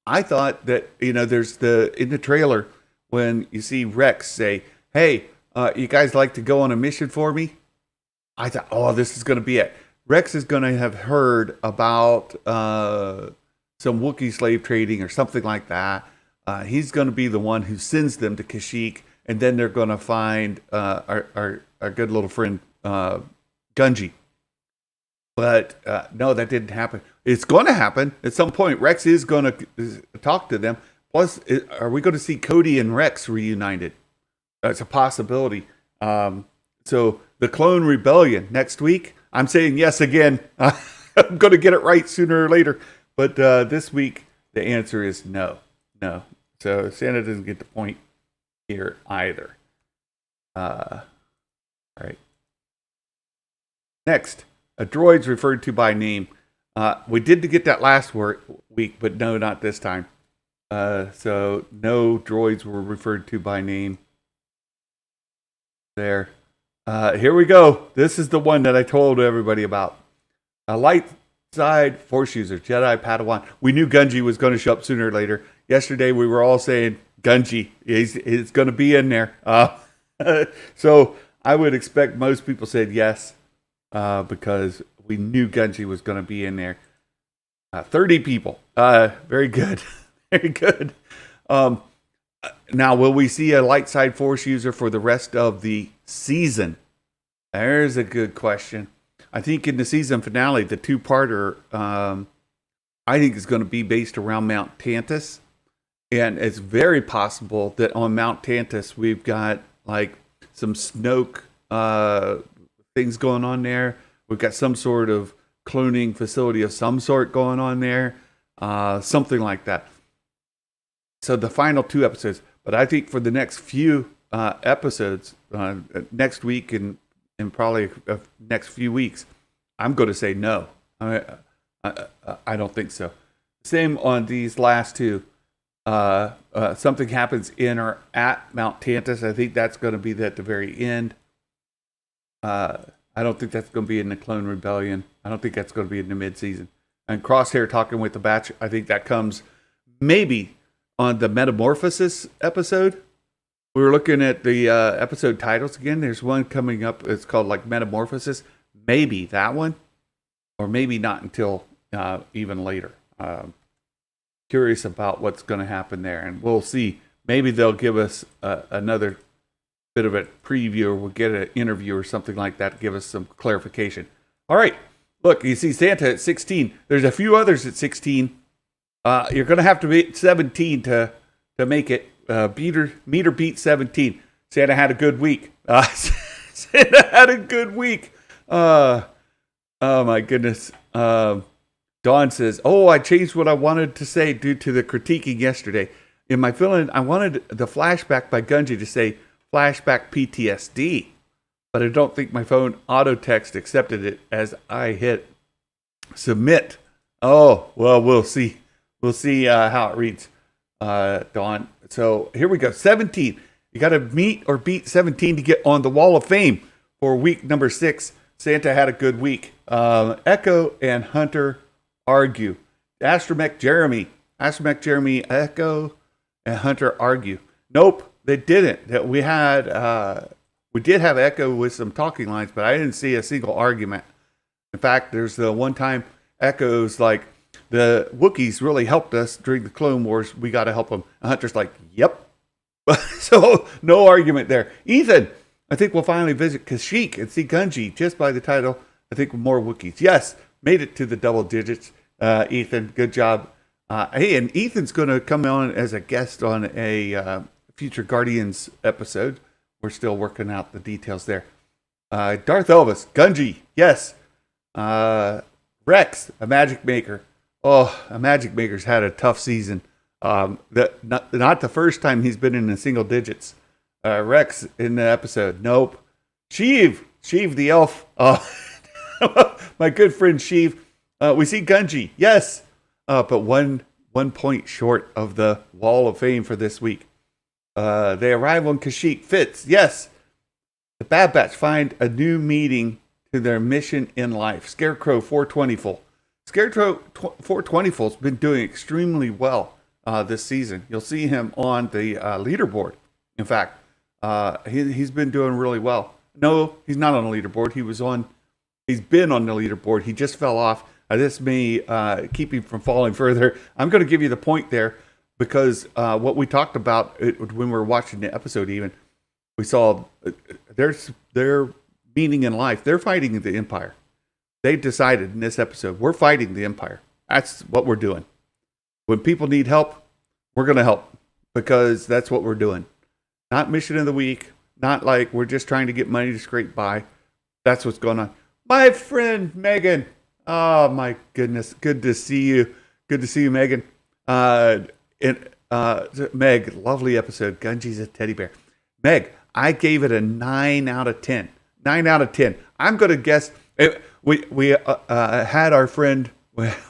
I thought that, there's in the trailer when you see Rex say, hey, you guys like to go on a mission for me? I thought, oh, this is going to be it. Rex is going to have heard about some Wookiee slave trading or something like that. He's going to be the one who sends them to Kashyyyk, and then they're going to find our good little friend Gungi. But no, that didn't happen. It's going to happen at some point. Rex is going to talk to them. Plus, are we going to see Cody and Rex reunited? That's a possibility. So the Clone Rebellion next week. I'm saying yes again. I'm going to get it right sooner or later. But this week, the answer is no. No. So Santa doesn't get the point here either. All right. Next, a droid's referred to by name. We did get that last week, but no, not this time. So no droids were referred to by name there. Here we go. This is the one that I told everybody about. A light side Force user, Jedi Padawan. We knew Gungi was going to show up sooner or later. Yesterday we were all saying Gungi, he's going to be in there. So I would expect most people said yes, because we knew Gungi was going to be in there. 30 people. Very good. Very good. Now, will we see a light side Force user for the rest of the season? There's a good question. I think in the season finale, the two-parter, I think is going to be based around Mount Tantus. And it's very possible that on Mount Tantus, we've got like some Snoke things going on there. We've got some sort of cloning facility of some sort going on there. Something like that. So the final 2 episodes. But I think for the next few episodes, next week and probably next few weeks, I'm going to say no. I don't think so. Same on these last 2. Something happens in or at Mount Tantus. I think that's going to be at the very end. I don't think that's going to be in the Clone Rebellion. I don't think that's going to be in the mid-season. And Crosshair talking with the batch, I think that comes maybe on the Metamorphosis episode. We were looking at the episode titles again. There's one coming up. It's called like Metamorphosis. Maybe that one, or maybe not until even later. Curious about what's going to happen there, and we'll see. Maybe they'll give us another bit of a preview, or we'll get an interview or something like that to give us some clarification. All right. Look, you see Santa at 16. There's a few others at 16. You're going to have to be 17 to make it. Meter beat 17. Santa had a good week. Santa had a good week. Oh my goodness. Dawn says, "Oh, I changed what I wanted to say due to the critiquing yesterday. In my fill-in, I wanted the flashback by Gunji to say flashback PTSD, but I don't think my phone auto text accepted it as I hit submit. Oh, well, we'll see. We'll see how it reads, Dawn. So here we go. 17. You got to meet or beat 17 to get on the Wall of Fame for week number 6. Santa had a good week. Echo and Hunter argue. Astromech Jeremy, Echo, and Hunter argue. Nope, they didn't. We did have Echo with some talking lines, but I didn't see a single argument. In fact, there's the one time Echo's like, the Wookiees really helped us during the Clone Wars. We got to help them. And Hunter's like, yep. So no argument there. Ethan, I think we'll finally visit Kashyyyk and see Gunji just by the title. I think more Wookiees. Yes, made it to the double digits. Ethan, good job. Hey, and Ethan's going to come on as a guest on a future Guardians episode. We're still working out the details there. Darth Elvis, Gunji, yes. Rex, a magic maker. Oh, a magic maker's had a tough season. Not the first time he's been in the single digits. Rex in the episode, nope. Sheev the elf. My good friend Sheev. We see Gunji, yes, but one point short of the Wall of Fame for this week. They arrive on Kashyyyk. Fitz, yes. The Bad Batch find a new meaning to their mission in life. Scarecrow 420-ful. Scarecrow 420-ful's been doing extremely well this season. You'll see him on the leaderboard. In fact, he's been doing really well. No, he's not on the leaderboard. He's been on the leaderboard. He just fell off. This may keep him from falling further. I'm going to give you the point there because what we talked about when we were watching the episode even, we saw their meaning in life. They're fighting the Empire. They decided in this episode, we're fighting the Empire. That's what we're doing. When people need help, we're going to help because that's what we're doing. Not mission of the week. Not like we're just trying to get money to scrape by. That's what's going on. My friend Megan. Oh my goodness. Good to see you. Good to see you, Megan. Meg, lovely episode. Gunji's a teddy bear. Meg, I gave it a 9 out of 10. 9 out of 10. I'm going to guess. We had our friend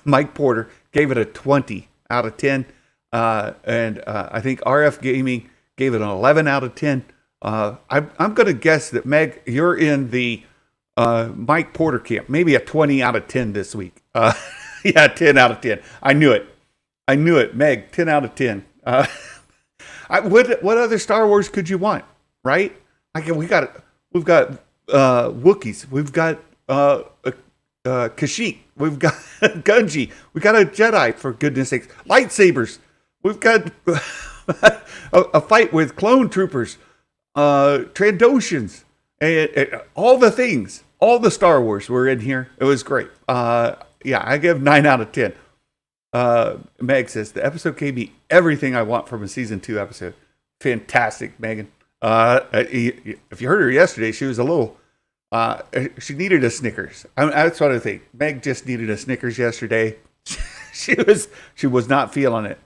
Mike Porter gave it a 20 out of 10. And I think RF Gaming gave it an 11 out of 10. I'm going to guess that, Meg, you're in the Mike Porter camp. Maybe a 20 out of 10 this week. Yeah, 10 out of 10. I knew it. Meg, 10 out of 10. What other Star Wars could you want, right? We've got Wookiees. We've got Kashyyyk. We've got Gunji. We got a Jedi, for goodness sakes. Lightsabers. We've got a fight with clone troopers, Trandoshans, and all the things. All the Star Wars were in here. It was great. Yeah, I give 9 out of 10. Meg says, the episode gave me everything I want from a season 2 episode. Fantastic, Megan. If you heard her yesterday, she was a little... she needed a Snickers. That's what I think. Meg just needed a Snickers yesterday. she was not feeling it.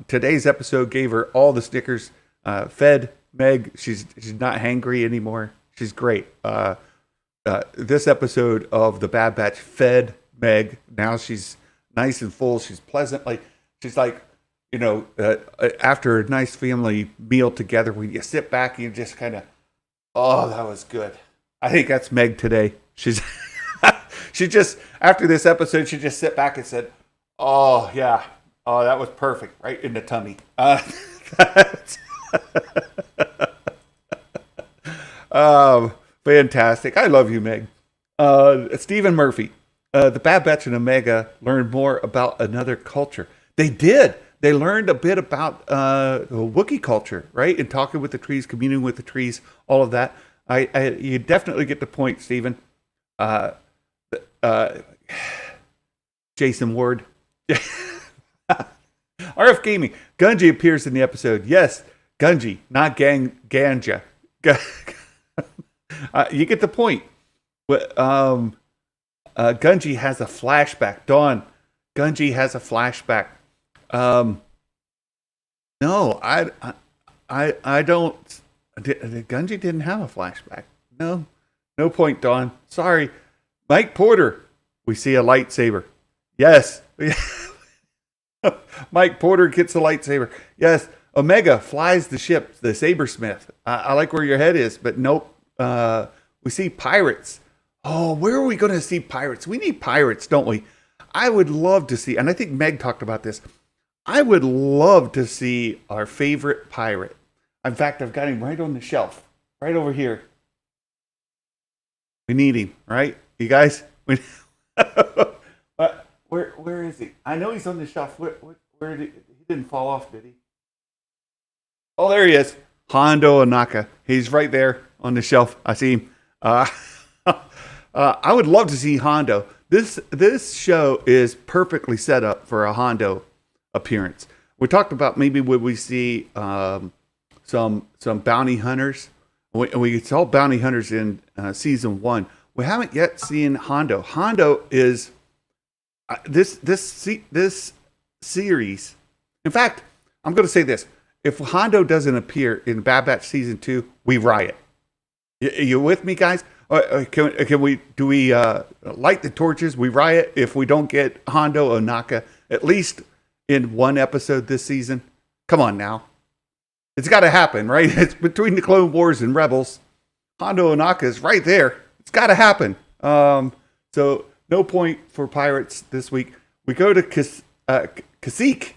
Today's episode gave her all the Snickers. Fed Meg. She's not hangry anymore. She's great. This episode of the Bad Batch fed Meg. Now she's nice and full. She's pleasant. She's like, after a nice family meal together, when you sit back and you just kind of, oh, that was good. I think that's Meg today. She just, after this episode, she just sit back and said, oh, yeah. Oh, that was perfect. Right in the tummy. Fantastic. I love you, Meg. Stephen Murphy. The Bad Batch and Omega learned more about another culture. They did. They learned a bit about Wookiee culture, right? And talking with the trees, communing with the trees, all of that. You definitely get the point, Stephen. Jason Ward. RF Gaming. Gunji appears in the episode. Yes, Gunji, not Ganja. You get the point. Gunji has a flashback. Dawn, Gunji has a flashback. No, I don't. Gunji didn't have a flashback. No, no point, Dawn. Sorry. Mike Porter, we see a lightsaber. Yes. Mike Porter gets a lightsaber. Yes. Omega flies the ship, the Sabersmith. I like where your head is, but nope. We see pirates. Oh, where are we going to see pirates? We need pirates, don't we? I would love to see, and I think Meg talked about this. I would love to see our favorite pirate. In fact, I've got him right on the shelf, right over here. We need him, right? You guys? Where is he? I know he's on the shelf. Where did he didn't fall off, did he? Oh, there he is. Hondo Ohnaka. He's right there on the shelf. I see him. I would love to see Hondo. This show is perfectly set up for a Hondo appearance. We talked about maybe would we see some bounty hunters. We saw bounty hunters in season 1. We haven't yet seen Hondo. Hondo is this series. In fact, I'm going to say this: if Hondo doesn't appear in Bad Batch season 2, we riot. You with me, guys? Can we light the torches? We riot if we don't get Hondo Ohnaka at least in one episode this season. Come on now, it's got to happen, right? It's between the Clone Wars and Rebels. Hondo Ohnaka is right there. It's got to happen. So no point for pirates this week. We go to Kashyyyk.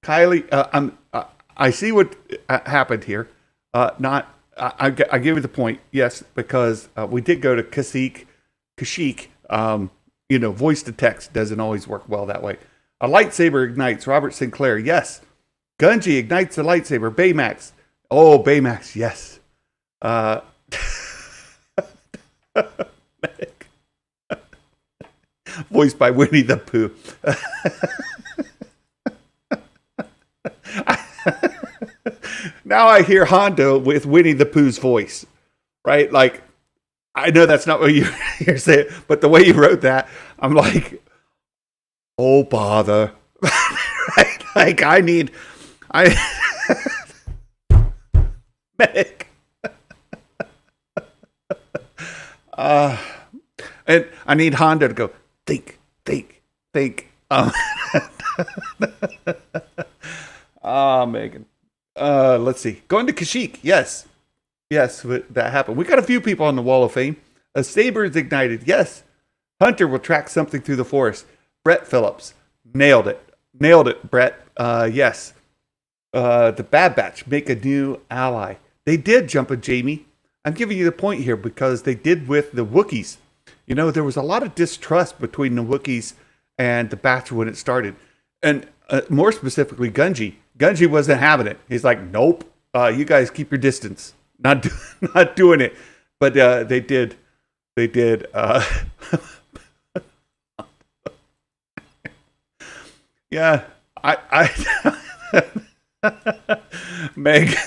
Kylie, I see what happened here. I give you the point, yes, because we did go to Kashyyyk. Voice to text doesn't always work well that way. A lightsaber ignites. Robert Sinclair, yes. Gunji ignites the lightsaber. Baymax. Oh, Baymax, yes. Voiced by Winnie the Pooh. Now I hear Hondo with Winnie the Pooh's voice, right? Like, I know that's not what you're saying, but the way you wrote that, I'm like, oh, bother. Right? Like, Meg. And I need Hondo to go, think. Megan. Let's see. Going to Kashyyyk. Yes, that happened. We got a few people on the Wall of Fame. A saber is ignited. Yes. Hunter will track something through the forest. Brett Phillips. Nailed it, Brett. Yes. The Bad Batch make a new ally. They did jump a Jamie. I'm giving you the point here because they did with the Wookiees. There was a lot of distrust between the Wookiees and the Batch when it started. And more specifically, Gunji. Gunji wasn't having it. He's like, nope, you guys keep your distance. Not doing it. But they did. Yeah, I Meg,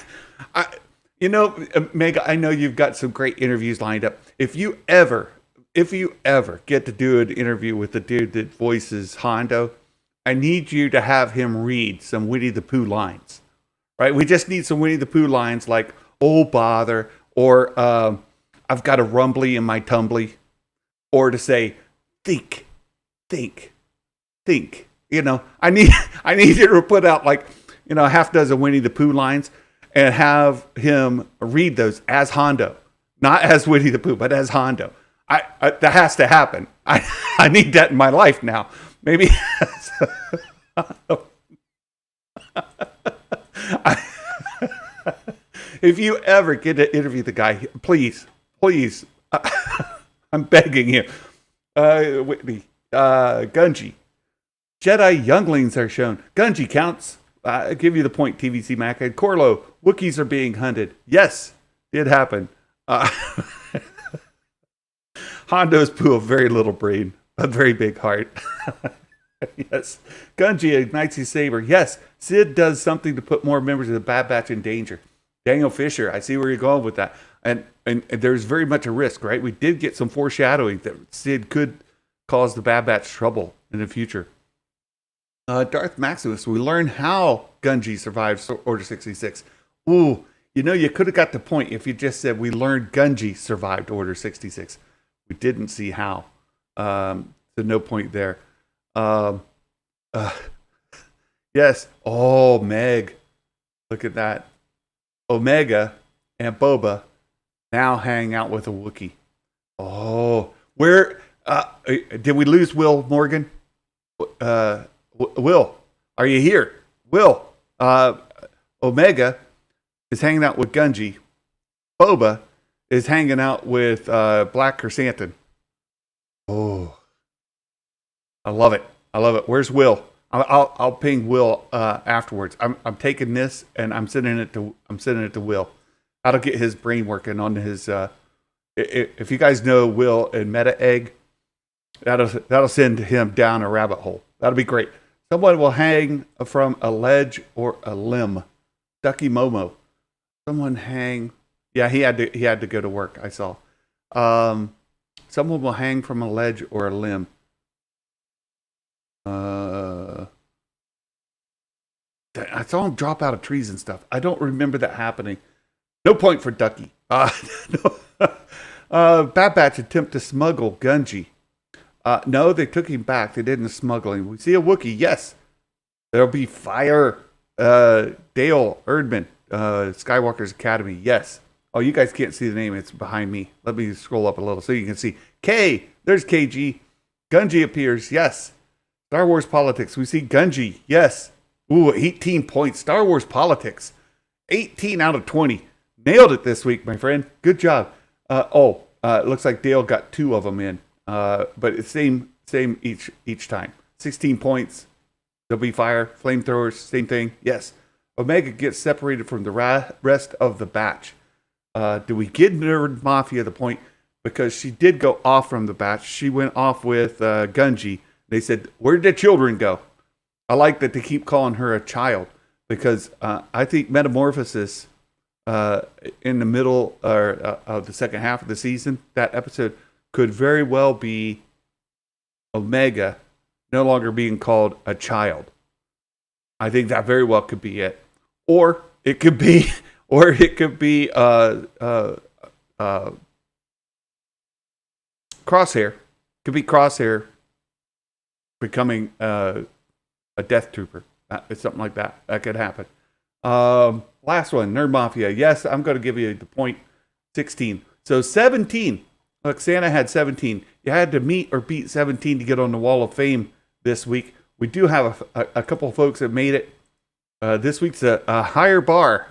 Meg, I know you've got some great interviews lined up. If you ever get to do an interview with the dude that voices Hondo, I need you to have him read some Winnie the Pooh lines, right? We just need some Winnie the Pooh lines like, oh, bother, or I've got a rumbly in my tumbly, or to say, think. I need you to put out like, a half dozen Winnie the Pooh lines and have him read those as Hondo, not as Winnie the Pooh, but as Hondo. That has to happen. I need that in my life now. Maybe. If you ever get to interview the guy, please, I'm begging you. Whitney, Gunji. Jedi younglings are shown. Gunji counts. I give you the point, TVC Mac. And Corlo, Wookiees are being hunted. Yes, did happen. Hondo's Pooh, a very little brain, a very big heart. Yes. Gunji ignites his saber. Yes. Sid does something to put more members of the Bad Batch in danger. Daniel Fisher, I see where you're going with that. And there's very much a risk, right? We did get some foreshadowing that Sid could cause the Bad Batch trouble in the future. Darth Maximus, we learned how Gungi survived Order 66. Ooh, you could have got the point if you just said we learned Gungi survived Order 66. We didn't see how. So no point there. Uh, yes. Oh, Meg. Look at that. Omega and Boba now hang out with a Wookiee. Oh, where did we lose Will Morgan? Will, are you here? Will, Omega is hanging out with Gungi. Boba is hanging out with Black Chrysanthemum. Oh, I love it. I love it. Where's Will? I'll ping Will afterwards. I'm taking this and I'm sending it to Will. How to get his brain working on his. If you guys know Will and Meta Egg, that'll send him down a rabbit hole. That'll be great. Someone will hang from a ledge or a limb. Ducky Momo. Someone hang. Yeah, he had to go to work. I saw. Someone will hang from a ledge or a limb. I saw him drop out of trees and stuff. I don't remember that happening. No point for Ducky. Bad Batch attempt to smuggle Gungi. No, they took him back. They didn't smuggle him. We see a Wookiee. Yes. There'll be fire. Dale Erdman. Skywalker's Academy. Yes. Oh, you guys can't see the name. It's behind me. Let me scroll up a little so you can see. K. There's KG. Gungi appears. Yes. Star Wars politics. We see Gungi. Yes. Ooh, 18 points. Star Wars politics. 18 out of 20. Nailed it this week, my friend. Good job. It looks like Dale got 2 of them in. But it's same each time. 16 points. There'll be fire, flamethrowers, same thing. Yes. Omega gets separated from the rest of the batch. Do we get Nerd Mafia the point? Because she did go off from the batch. She went off with Gungi. They said, where did the children go? I like that they keep calling her a child. Because I think Metamorphosis in the middle of the second half of the season, that episode could very well be Omega no longer being called a child. I think that very well could be it. Or it could be Crosshair. Could be Crosshair becoming a Death Trooper. It's something like that. That could happen. Last one, Nerd Mafia. Yes, I'm going to give you the point. 16. So 17. Look, Santa had 17. You had to meet or beat 17 to get on the Wall of Fame this week. We do have a couple of folks that made it. This week's a higher bar,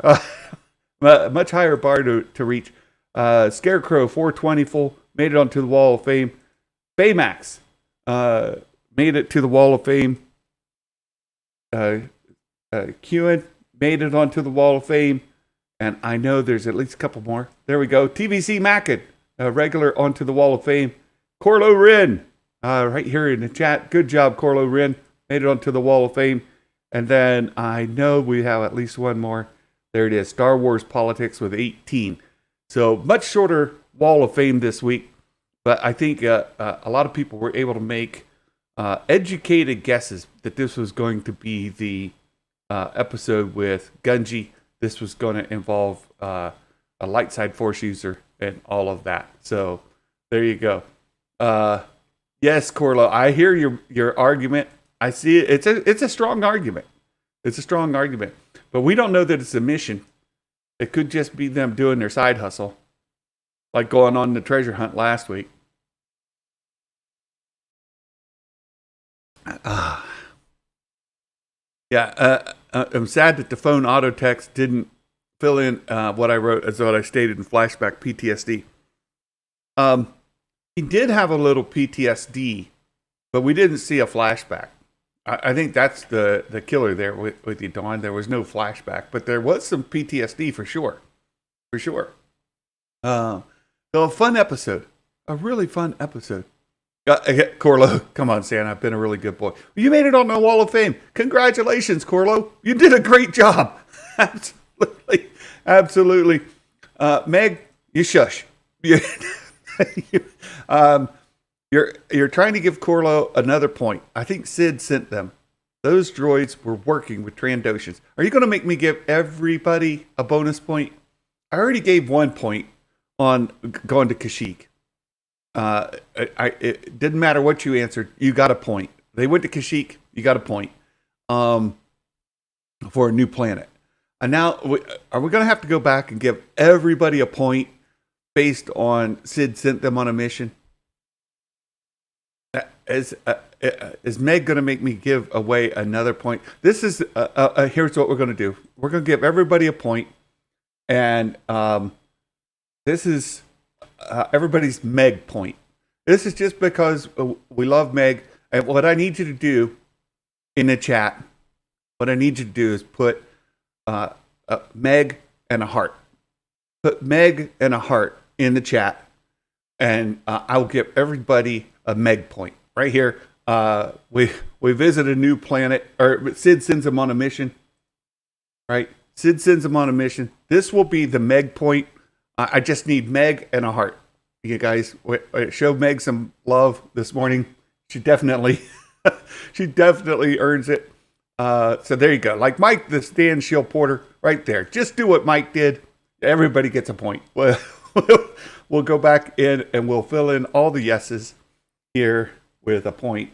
much higher bar to reach. Scarecrow 420 made it onto the Wall of Fame. Baymax made it to the Wall of Fame. Kewen made it onto the Wall of Fame. And I know there's at least a couple more. There we go. TVC Mackin, regular onto the Wall of Fame. Corlo Rin, right here in the chat. Good job, Corlo Rin. Made it onto the Wall of Fame. And then I know we have at least one more. There it is. Star Wars Politics with 18. So much shorter Wall of Fame this week. But I think a lot of people were able to make educated guesses that this was going to be the episode with Gungi. This was going to involve a light side force user and all of that. So there you go. Yes, Corlo, I hear your argument. I see it. It's a strong argument. It's a strong argument. But we don't know that it's a mission. It could just be them doing their side hustle, like going on the treasure hunt last week. I'm sad that the phone auto text didn't fill in what I wrote as what I stated in flashback PTSD. He did have a little PTSD, but we didn't see a flashback. I think that's the killer there with you, Dawn. There was no flashback, but there was some PTSD for sure. For sure. So a fun episode. A really fun episode. Corlo, come on, Santa. I've been a really good boy. You made it on the Wall of Fame. Congratulations, Corlo. You did a great job. Absolutely. Absolutely. Meg, you shush. You're trying to give Corlo another point. I think Sid sent them. Those droids were working with Trandoshans. Are you going to make me give everybody a bonus point? I already gave 1 point on going to Kashyyyk. It didn't matter what you answered. You got a point. They went to Kashyyyk. You got a point for a new planet. And now, are we going to have to go back and give everybody a point based on Sid sent them on a mission? Is Meg going to make me give away another point? This is here's what we're going to do. We're going to give everybody a point, and this is everybody's Meg point. This is just because we love Meg, and what I need you to do in the chat, what I need you to do is put Meg and a heart. Put Meg and a heart in the chat, and I'll give everybody a Meg point. Right here, we visit a new planet, or Sid sends them on a mission. Right, Sid sends them on a mission. This will be the Meg point. I just need Meg and a heart. You guys, show Meg some love this morning. She definitely, she definitely earns it. So there you go. Like Mike, the Stan Shield Porter, right there. Just do what Mike did. Everybody gets a point. We'll go back in and we'll fill in all the yeses here with a point.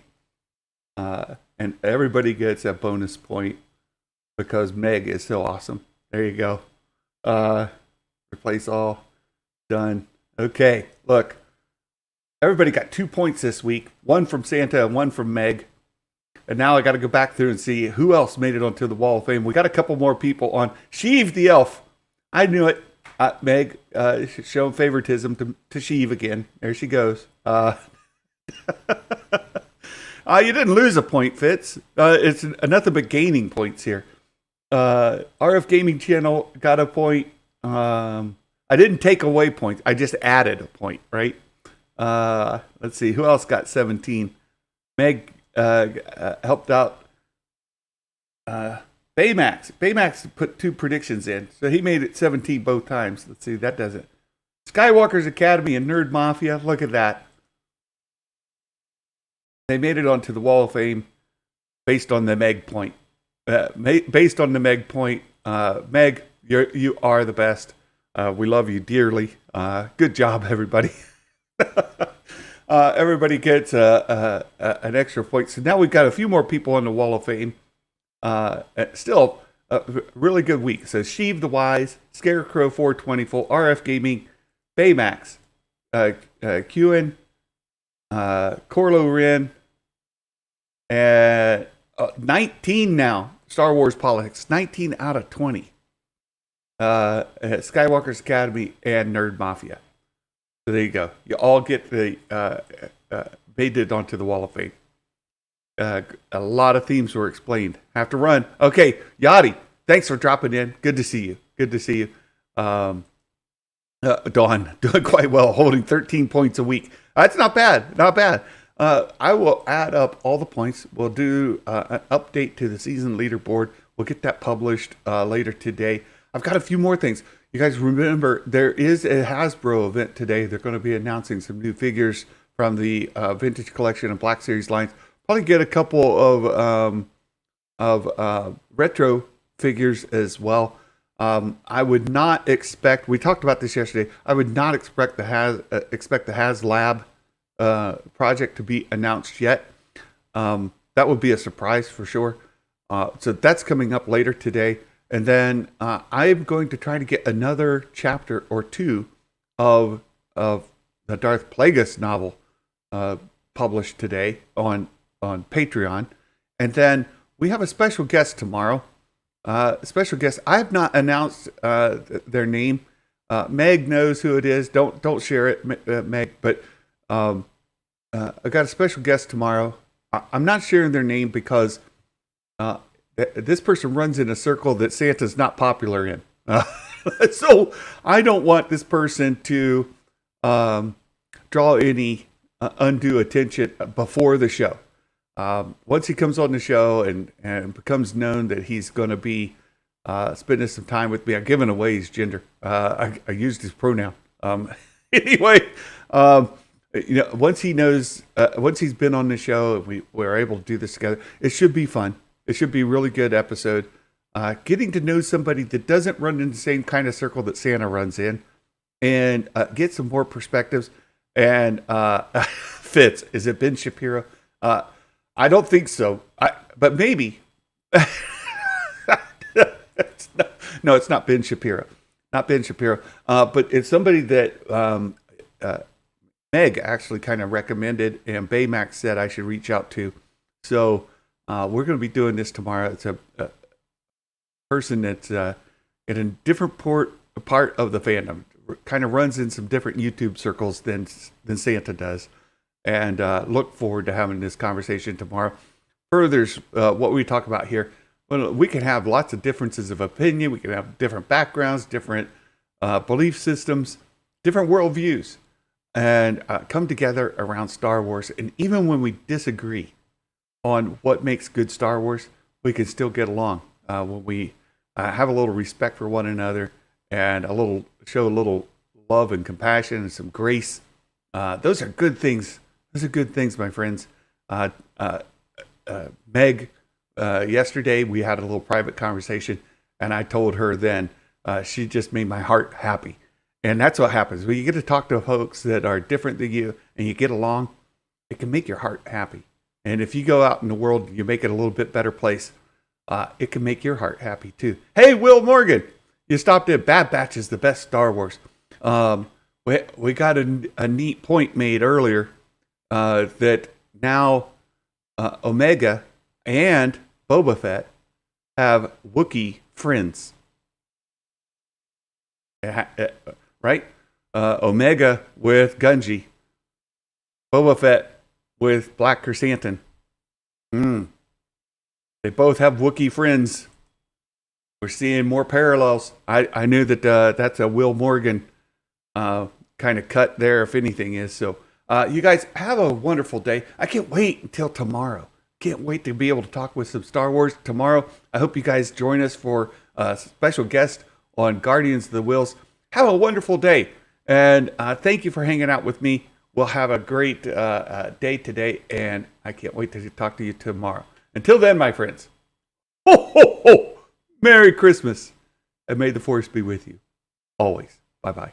And everybody gets a bonus point because Meg is so awesome. There you go. Replace all. Done. Okay, look. Everybody got 2 points this week. 1 from Santa and 1 from Meg. And now I got to go back through and see who else made it onto the Wall of Fame. We got a couple more people on. Sheev the Elf. I knew it. Meg showing favoritism to Sheev again. There she goes. You didn't lose a point, Fitz. It's nothing but gaining points here. RF Gaming Channel got a point. I didn't take away points. I just added a point, right? Let's see. Who else got 17? Meg helped out. Baymax put 2 predictions in. So he made it 17 both times. Let's see. That does it. Skywalker's Academy and Nerd Mafia. Look at that. They made it onto the Wall of Fame based on the Meg point. Based on the Meg point. Meg, you are the best. We love you dearly. Good job, everybody. Everybody gets an extra point. So now we've got a few more people on the Wall of Fame. Still, a really good week. So Sheev the Wise, Scarecrow 424, RF Gaming, Baymax, Qin, Corlo Ren, and 19 now. Star Wars Politics, 19 out of 20. Skywalker's Academy and Nerd Mafia. So there you go. You all get the made it onto the Wall of Fame. A lot of themes were explained. Have to run. Okay, Yachty, thanks for dropping in. Good to see you. Good to see you. Dawn, doing quite well, holding 13 points a week. That's not bad. Not bad. I will add up all the points. We'll do an update to the season leaderboard. We'll get that published later today. I've got a few more things. You guys remember, there is a Hasbro event today. They're going to be announcing some new figures from the Vintage Collection and Black Series lines. Probably get a couple of retro figures as well. I would not expect, we talked about this yesterday, I would not expect the HasLab project to be announced yet. That would be a surprise for sure. So that's coming up later today. And then I'm going to try to get another chapter or 2 of the Darth Plagueis novel published today on Patreon. And then we have a special guest tomorrow. Special guest. I have not announced their name. Meg knows who it is. Don't share it, Meg. But I got a special guest tomorrow. I'm not sharing their name because this person runs in a circle that Santa's not popular in. So I don't want this person to draw any undue attention before the show. Once he comes on the show and becomes known that he's going to be spending some time with me, I've given away his gender. I used his pronoun. Anyway, once he knows, once he's been on the show and we're able to do this together, it should be fun. It should be a really good episode. Getting to know somebody that doesn't run in the same kind of circle that Santa runs in, and get some more perspectives. And Fitz, is it Ben Shapiro? I don't think so. But maybe. No, it's not Ben Shapiro. Not Ben Shapiro. But it's somebody that Meg actually kind of recommended, and Baymax said I should reach out to. So we're going to be doing this tomorrow. It's a person that's in a different part of the fandom. Kind of runs in some different YouTube circles than Santa does. And look forward to having this conversation tomorrow. Furthers what we talk about here. Well, we can have lots of differences of opinion. We can have different backgrounds, different belief systems, different worldviews, and come together around Star Wars. And even when we disagree on what makes good Star Wars, we can still get along when we have a little respect for one another and show a little love and compassion and some grace. Those are good things. Those are good things, my friends. Meg, yesterday we had a little private conversation, and I told her then she just made my heart happy. And that's what happens. When you get to talk to folks that are different than you and you get along, it can make your heart happy. And if you go out in the world and you make it a little bit better place, it can make your heart happy too. Hey, Will Morgan, you stopped at Bad Batch is the best Star Wars. We got a neat point made earlier that now Omega and Boba Fett have Wookiee friends. Right? Omega with Gungi. Boba Fett with Black Chrysanthemum. They both have Wookiee friends. We're seeing more parallels. I knew that that's a Will Morgan kind of cut there, if anything is. So you guys have a wonderful day. I can't wait until tomorrow. Can't wait to be able to talk with some Star Wars tomorrow. I hope you guys join us for a special guest on Guardians of the Whills. Have a wonderful day. And thank you for hanging out with me. We'll have a great day today. And I can't wait to talk to you tomorrow. Until then, my friends. Ho, ho, ho. Merry Christmas. And may the Force be with you. Always. Bye-bye.